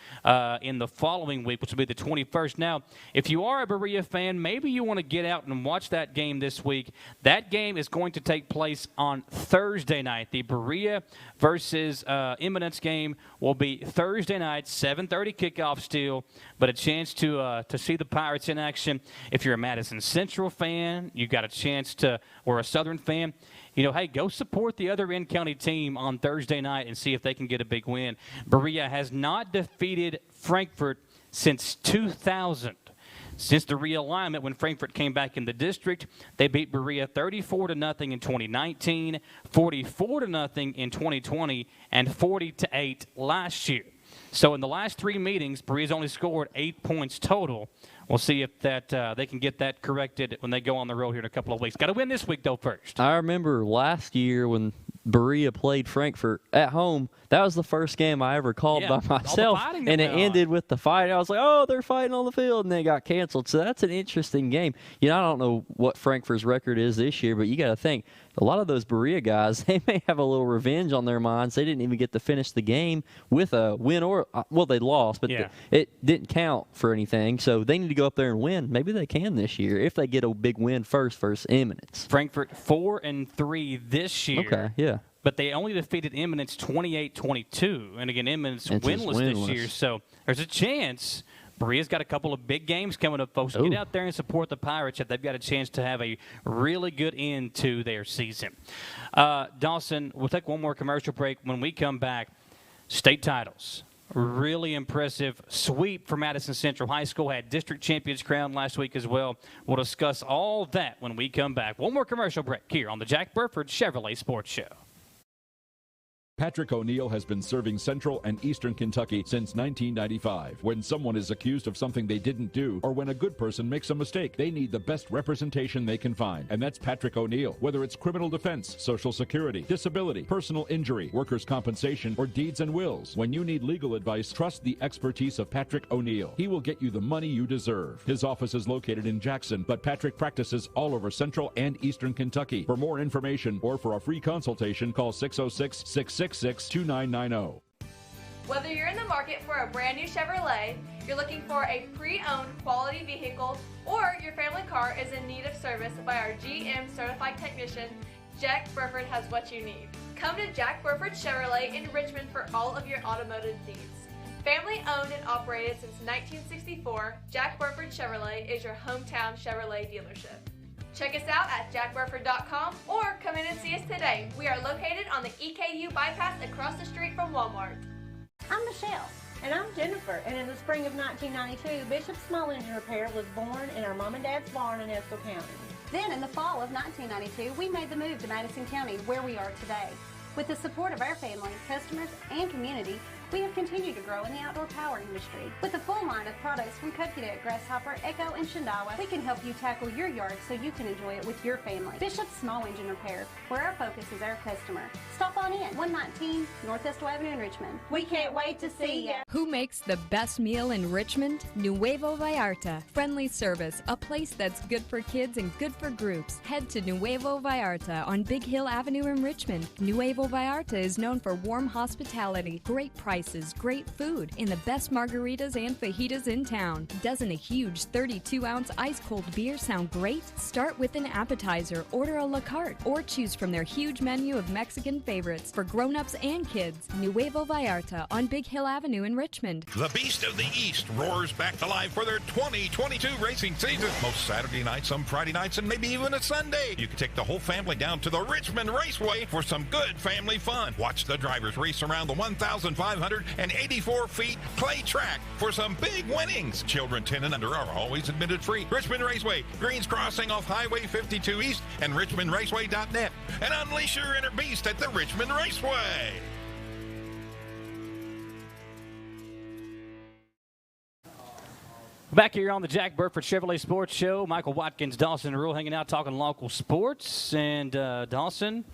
in the following week, which will be the 21st. Now, if you are a Berea fan, maybe you want to get out and watch that game this week. That game is going to take place on Thursday night. The Berea versus Eminence game will be Thursday night, 7:30 kickoff still, but a chance to see the Pirates in action. If you're a Madison Central fan, you got a chance to, or a Southern fan, hey, go support the other in-county team on Thursday night and see if they can get a big win. Berea has not defeated Frankfort since 2000. Since the realignment, when Frankfort came back in the district, they beat Berea 34-0 in 2019, 44-0 in 2020, and 40-8 last year. So in the last 3 meetings, Berea's only scored 8 points total. We'll see if that they can get that corrected when they go on the road here in a couple of weeks. Got to win this week, though, first. I remember last year when Berea played Frankfort at home, that was the first game I ever called by myself, and it ended with the fight. I was like, oh, they're fighting on the field, and they got canceled. So that's an interesting game. You know, I don't know what Frankfort's record is this year, but you got to think, a lot of those Berea guys, they may have a little revenge on their minds. They didn't even get to finish the game with a win or, well, they lost, but it didn't count for anything. So they need to go up there and win. Maybe they can this year if they get a big win first versus Eminence. Frankfort 4-3 this year. Okay, yeah. But they only defeated Eminence 28-22. And again, Eminence winless this year. So there's a chance. Berea's got a couple of big games coming up, folks. Get out there and support the Pirates if they've got a chance to have a really good end to their season. Dawson, we'll take one more commercial break. When we come back, state titles. Really impressive sweep for Madison Central High School. Had district champions crowned last week as well. We'll discuss all that when we come back. One more commercial break here on the Jack Burford Chevrolet Sports Show. Patrick O'Neill has been serving Central and Eastern Kentucky since 1995. When someone is accused of something they didn't do, or when a good person makes a mistake, they need the best representation they can find. And that's Patrick O'Neill. Whether it's criminal defense, Social Security, disability, personal injury, workers' compensation, or deeds and wills. When you need legal advice, trust the expertise of Patrick O'Neill. He will get you the money you deserve. His office is located in Jackson, but Patrick practices all over Central and Eastern Kentucky. For more information or for a free consultation, call 606-666-2990. Whether you're in the market for a brand new Chevrolet, you're looking for a pre-owned quality vehicle, or your family car is in need of service by our GM certified technician, Jack Burford has what you need. Come to Jack Burford Chevrolet in Richmond for all of your automotive needs. Family owned and operated since 1964, Jack Burford Chevrolet is your hometown Chevrolet dealership. Check us out at jackburford.com or come in and see us today. We are located on the EKU bypass across the street from Walmart. I'm Michelle. And I'm Jennifer. And in the spring of 1992, Bishop Small Engine Repair was born in our mom and dad's barn in Estill County. Then in the fall of 1992, we made the move to Madison County, where we are today. With the support of our family, customers, and community, we have continued to grow in the outdoor power industry. With a full line of products from Cupcadet, Grasshopper, Echo, and Shindawa, we can help you tackle your yard so you can enjoy it with your family. Bishop Small Engine Repair, where our focus is our customer. Stop on in, 119 North Estill Avenue in Richmond. We can't wait to see you. Who makes the best meal in Richmond? Nuevo Vallarta. Friendly service, a place that's good for kids and good for groups. Head to Nuevo Vallarta on Big Hill Avenue in Richmond. Nuevo Vallarta is known for warm hospitality, great prices, great food, and the best margaritas and fajitas in town. Doesn't a huge 32-ounce ice-cold beer sound great? Start with an appetizer, order a la carte, or choose from their huge menu of Mexican favorites for grown-ups and kids. Nuevo Vallarta on Big Hill Avenue in Richmond. The Beast of the East roars back to life for their 2022 racing season. Most Saturday nights, some Friday nights, and maybe even a Sunday. You can take the whole family down to the Richmond Raceway for some good family fun. Watch the drivers race around the 1,584 feet clay track for some big winnings. Children 10 and under are always admitted free. Richmond Raceway, Greens Crossing off Highway 52 East, and richmondraceway.net. And unleash your inner beast at the Richmond Raceway. Back here on the Jack Burford Chevrolet Sports Show, Michael Watkins, Dawson Rule hanging out talking local sports. And Dawson,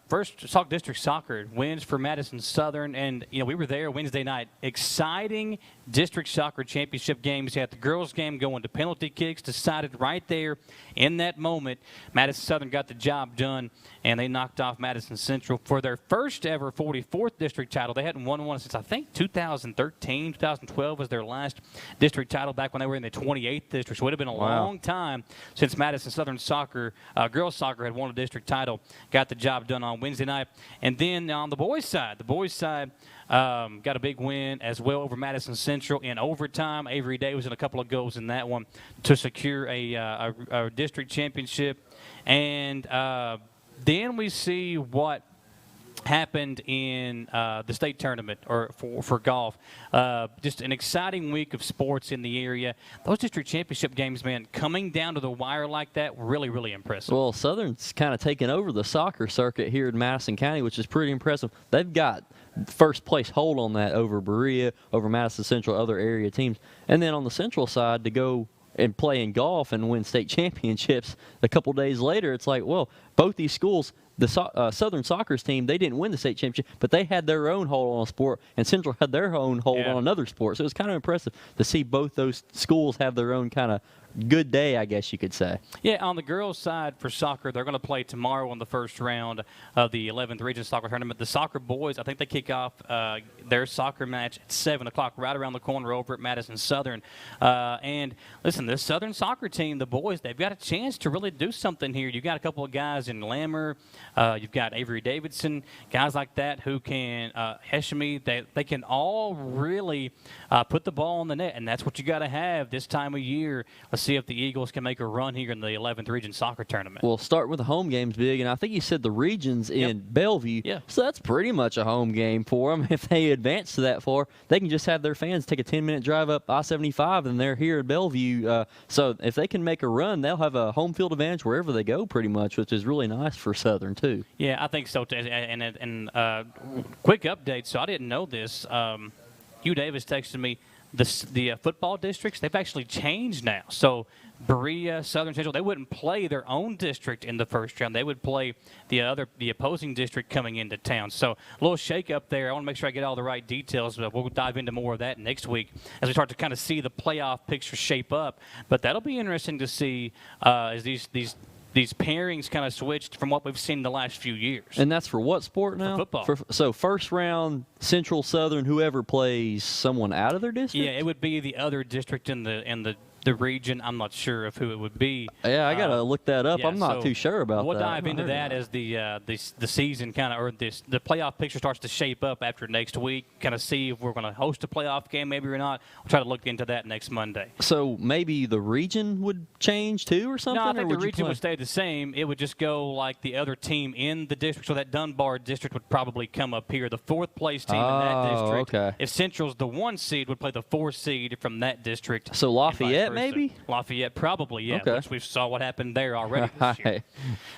first talk district soccer wins for Madison Southern, and we were there Wednesday night. Exciting district soccer championship games. You had the girls game going to penalty kicks, decided right there in that moment. Madison Southern got the job done, and they knocked off Madison Central for their first ever 44th district title. They hadn't won one since I think 2013, 2012 was their last district title back when they were in the 28th district. So it would have been a long time since Madison Southern soccer, girls soccer, had won a district title. Got the job done on Wednesday night. And then on the boys' side, got a big win as well over Madison Central in overtime. Avery Day was in a couple of goals in that one to secure a district championship. And then we see what happened in the state tournament or for golf. Just an exciting week of sports in the area. Those district championship games, man, coming down to the wire like that, really, really impressive. Well, Southern's kind of taken over the soccer circuit here in Madison County, which is pretty impressive. They've got first place hold on that over Berea, over Madison Central, other area teams. And then on the Central side, to go and play in golf and win state championships a couple days later, it's like, well, both these schools, the Southern Soccer's team, they didn't win the state championship, but they had their own hold on a sport, and Central had their own hold on another sport. So it was kind of impressive to see both those schools have their own kind of good day, I guess you could say. Yeah, on the girls' side for soccer, they're going to play tomorrow in the first round of the 11th Region Soccer Tournament. The soccer boys, I think they kick off their soccer match at 7 o'clock, right around the corner over at Madison Southern. And listen, this Southern soccer team, the boys, they've got a chance to really do something here. You've got a couple of guys in Lammer. You've got Avery Davidson, guys like that who can, Heshami, they can all really put the ball in the net, and that's what you got to have this time of year. Let's see if the Eagles can make a run here in the 11th Region Soccer Tournament. Well, start with the home games big, and I think you said the regions in Bellevue. Yeah. So that's pretty much a home game for them. If they advance to that far, they can just have their fans take a 10-minute drive up I-75, and they're here at Bellevue. So if they can make a run, they'll have a home field advantage wherever they go pretty much, which is really nice for Southern too. Yeah, I think so too. And quick update, so I didn't know this. Hugh Davis texted me, the football districts, they've actually changed now. So Berea, Southern Central, they wouldn't play their own district in the first round. They would play the opposing district coming into town. So a little shake up there. I want to make sure I get all the right details, but we'll dive into more of that next week as we start to kind of see the playoff picture shape up. But that'll be interesting to see as these pairings kind of switched from what we've seen in the last few years. And that's for what sport now? For football. So first round, Central, Southern, whoever plays someone out of their district? Yeah, it would be the other district in the region. I'm not sure of who it would be. Yeah, I got to look that up. Yeah, I'm not too sure about that. We'll dive into that as the season kind of, or the playoff picture starts to shape up after next week, kind of see if we're going to host a playoff game maybe or not. We'll try to look into that next Monday. So maybe the region would change too or something? No, I think the region would stay the same. It would just go like the other team in the district. So that Dunbar district would probably come up here. The fourth place team in that district. Okay. If Central's the 1 seed, would play the 4 seed from that district. So Lafayette maybe? Lafayette probably, yeah. Okay. Which we saw what happened there already this year.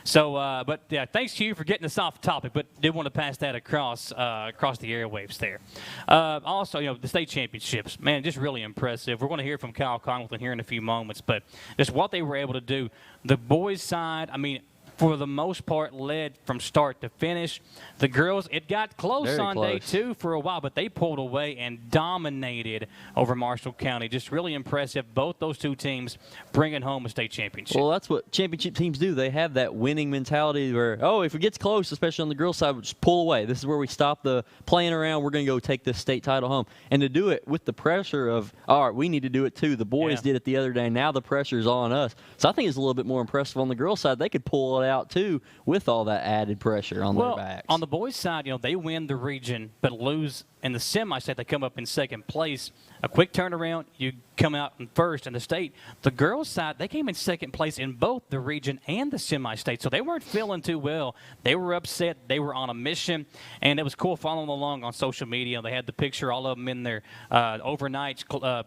So, but yeah, thanks to you for getting us off topic, but did want to pass that across the airwaves there. Also, the state championships, man, just really impressive. We're going to hear from Kyle Congleton here in a few moments, but just what they were able to do. The boys' side, I mean, for the most part, led from start to finish. The girls, it got close Very on close. day 2 for a while, but they pulled away and dominated over Marshall County. Just really impressive. Both those two teams bringing home a state championship. Well, that's what championship teams do. They have that winning mentality where, if it gets close, especially on the girls' side, we'll just pull away. This is where we stop the playing around. We're going to go take this state title home. And to do it with the pressure of, all right, we need to do it too. The boys did it the other day. Now the pressure's on us. So I think it's a little bit more impressive on the girls' side. They could pull it out too with all that added pressure on their backs. On the boys' side, they win the region but lose in the semi-state. They come up in second place. A quick turnaround, you come out in first in the state. The girls' side, they came in second place in both the region and the semi-state, so they weren't feeling too well. They were upset. They were on a mission, and it was cool following along on social media. They had the picture, all of them in their overnights,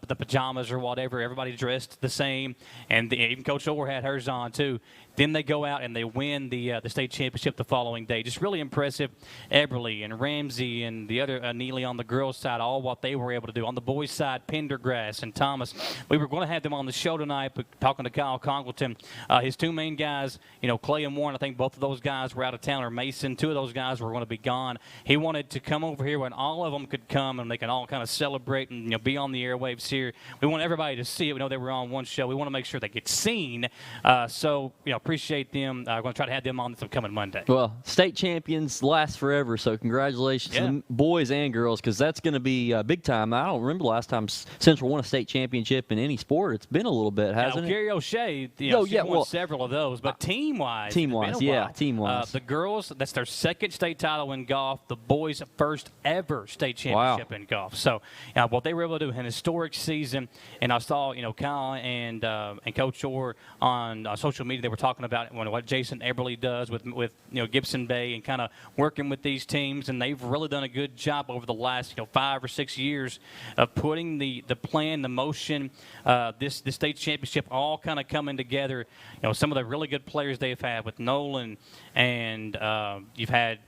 the pajamas or whatever. Everybody dressed the same, and even Coach Orr had hers on too. Then they go out and they win the state championship the following day. Just really impressive. Eberly and Ramsey and the other Neely on the girls' side, all what they were able to do. On the boys' side, Pendergrass and Thomas. We were going to have them on the show tonight, but talking to Kyle Congleton, his two main guys, Clay and Warren, I think both of those guys were out of town, or Mason. Two of those guys were going to be gone. He wanted to come over here when all of them could come and they can all kind of celebrate and be on the airwaves here. We want everybody to see it. We know they were on one show. We want to make sure they get seen. So, appreciate them. We're going to try to have them on this upcoming Monday. Well, state champions last forever, so congratulations to the boys and girls, because that's going to be big time. I don't remember the last time Central won a state championship in any sport. It's been a little bit, hasn't it? Gary O'Shea, won several of those, but team-wise, team-wise. The girls, that's their second state title in golf. The boys' first ever state championship in golf. So, what they were able to do, an historic season, and I saw, Kyle and Coach Orr on social media, they were talking talking about what Jason Eberly does with Gibson Bay and kind of working with these teams, and they've really done a good job over the last 5 or 6 years of putting the plan, the motion, this state championship all kind of coming together. Some of the really good players they've had with Nolan, and you've had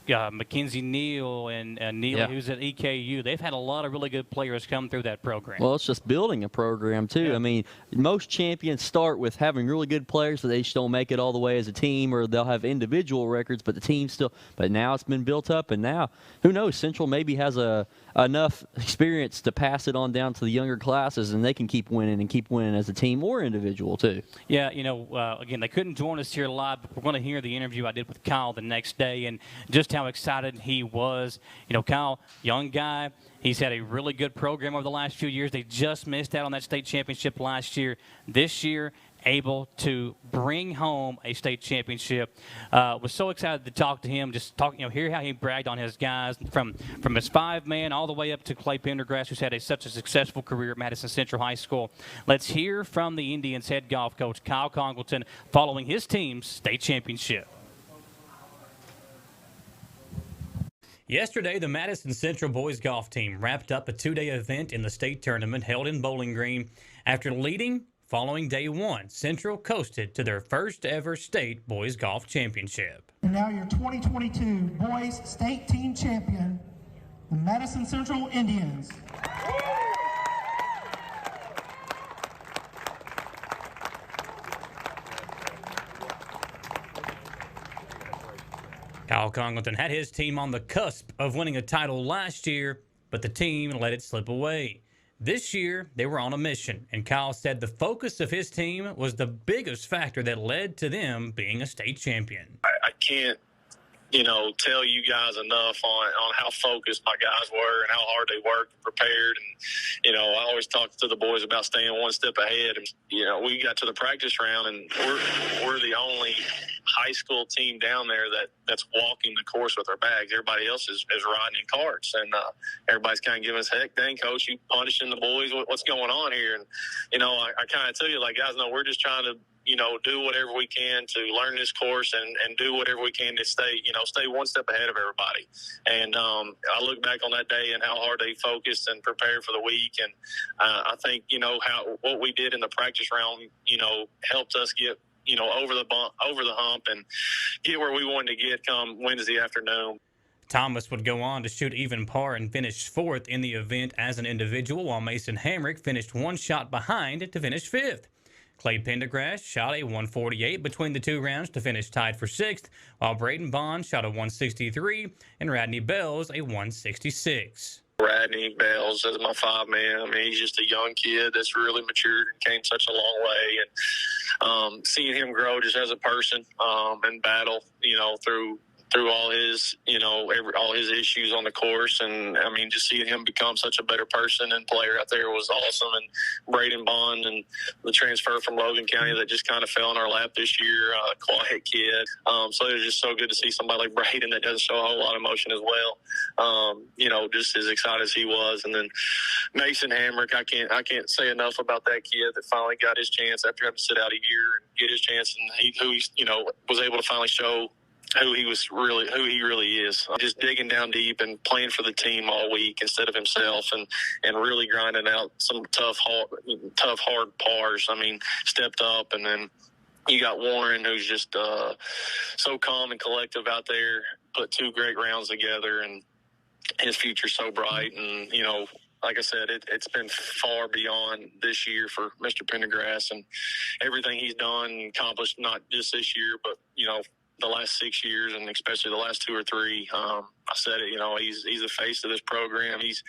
Mackenzie Neal and Neal, who's at EKU. They've had a lot of really good players come through that program. Well, it's just building a program, too. Yeah. I mean, most champions start with having really good players, so they just don't make it all the way as a team, or they'll have individual records, but the team still. But now it's been built up, and now, who knows, Central maybe has enough experience to pass it on down to the younger classes, and they can keep winning as a team or individual, too. Yeah, again, they couldn't join us here live, but we're going to hear the interview I did with Kyle the next day, and just how excited he was. Kyle, young guy, he's had a really good program over the last few years. They just missed out on that state championship last year. This year, able to bring home a state championship. Was so excited to talk to him, hear how he bragged on his guys from his 5-man all the way up to Clay Pendergrass, who's had such a successful career at Madison Central High School. Let's hear from the Indians head golf coach Kyle Congleton following his team's state championship. Yesterday, the Madison Central boys golf team wrapped up a 2-day event in the state tournament held in Bowling Green. After leading following day 1, Central coasted to their first ever state boys golf championship. And now your 2022 boys state team champion, the Madison Central Indians. Kyle Congleton had his team on the cusp of winning a title last year, but the team let it slip away. This year, they were on a mission, and Kyle said the focus of his team was the biggest factor that led to them being a state champion. I can't, tell you guys enough on how focused my guys were and how hard they worked and prepared. And, I always talk to the boys about staying one step ahead. And, we got to the practice round, and we're the only high school team down there that's walking the course with our bags. Everybody else is riding in carts, and everybody's kind of giving us, heck, dang, coach, you punishing the boys. What's going on here? And, I kind of tell you, guys, no, we're just trying to, do whatever we can to learn this course and do whatever we can to stay one step ahead of everybody. And I look back on that day and how hard they focused and prepared for the week. And I think, what we did in the practice round, helped us get, over the hump and get where we wanted to get come Wednesday afternoon. Thomas would go on to shoot even par and finish 4th in the event as an individual, while Mason Hamrick finished 1 shot behind to finish 5th. Clay Pendergrass shot a 148 between the 2 rounds to finish tied for 6th, while Braden Bond shot a 163 and Radney Bells a 166. Radney Bells is my 5-man. I mean, he's just a young kid that's really matured and came such a long way. And seeing him grow just as a person and battle, through all his, all his issues on the course. And, I mean, just seeing him become such a better person and player out there was awesome. And Braden Bond and the transfer from Logan County that just kind of fell in our lap this year, quiet kid. So it was just so good to see somebody like Braden that doesn't show a whole lot of emotion as well. Just as excited as he was. And then Mason Hamrick, I can't say enough about that kid that finally got his chance after having to sit out a year and get his chance. And who was able to finally show who he really is. Just digging down deep and playing for the team all week instead of himself, and really grinding out some tough, hard pars. I mean, stepped up. And then you got Warren, who's just so calm and collective out there, put 2 great rounds together, and his future's so bright. And, like I said, it's been far beyond this year for Mr. Pendergrass, and everything he's done and accomplished, not just this year, but, the last 6 years, and especially the last 2 or 3. I said it, he's the face of this program. He's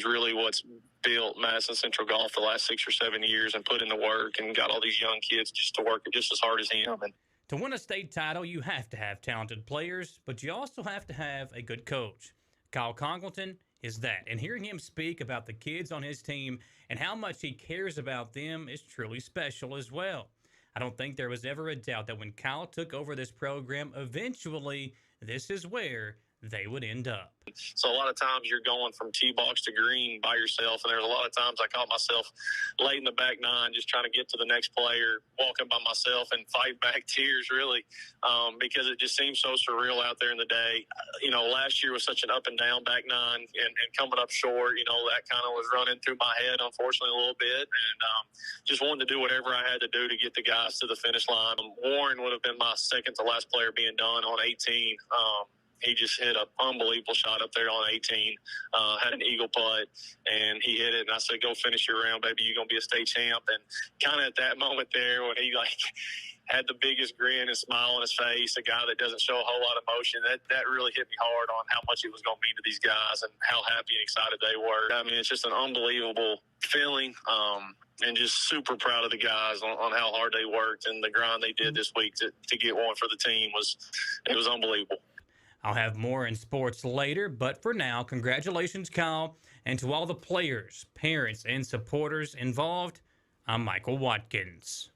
really what's built Madison Central Golf the last 6 or 7 years and put in the work and got all these young kids just to work just as hard as him. And to win a state title, you have to have talented players, but you also have to have a good coach. Kyle Congleton is that, and hearing him speak about the kids on his team and how much he cares about them is truly special as well. I don't think there was ever a doubt that when Kyle took over this program, eventually this is where they would end up. So a lot of times you're going from tee box to green by yourself, and there's a lot of times I caught myself late in the back nine just trying to get to the next player, walking by myself and fight back tears, really, because it just seems so surreal out there in the day. Last year was such an up and down back nine, and coming up short, that kind of was running through my head, unfortunately, a little bit, and just wanted to do whatever I had to do to get the guys to the finish line. Warren would have been my second to last player being done on 18. He just hit an unbelievable shot up there on 18, had an eagle putt, and he hit it. And I said, go finish your round, baby. You're going to be a state champ. And kind of at that moment there when he, had the biggest grin and smile on his face, a guy that doesn't show a whole lot of emotion, that really hit me hard on how much it was going to mean to these guys and how happy and excited they were. I mean, it's just an unbelievable feeling, and just super proud of the guys on how hard they worked and the grind they did this week to get one for the team. It was unbelievable. I'll have more in sports later, but for now, congratulations, Kyle, and to all the players, parents, and supporters involved, I'm Michael Watkins.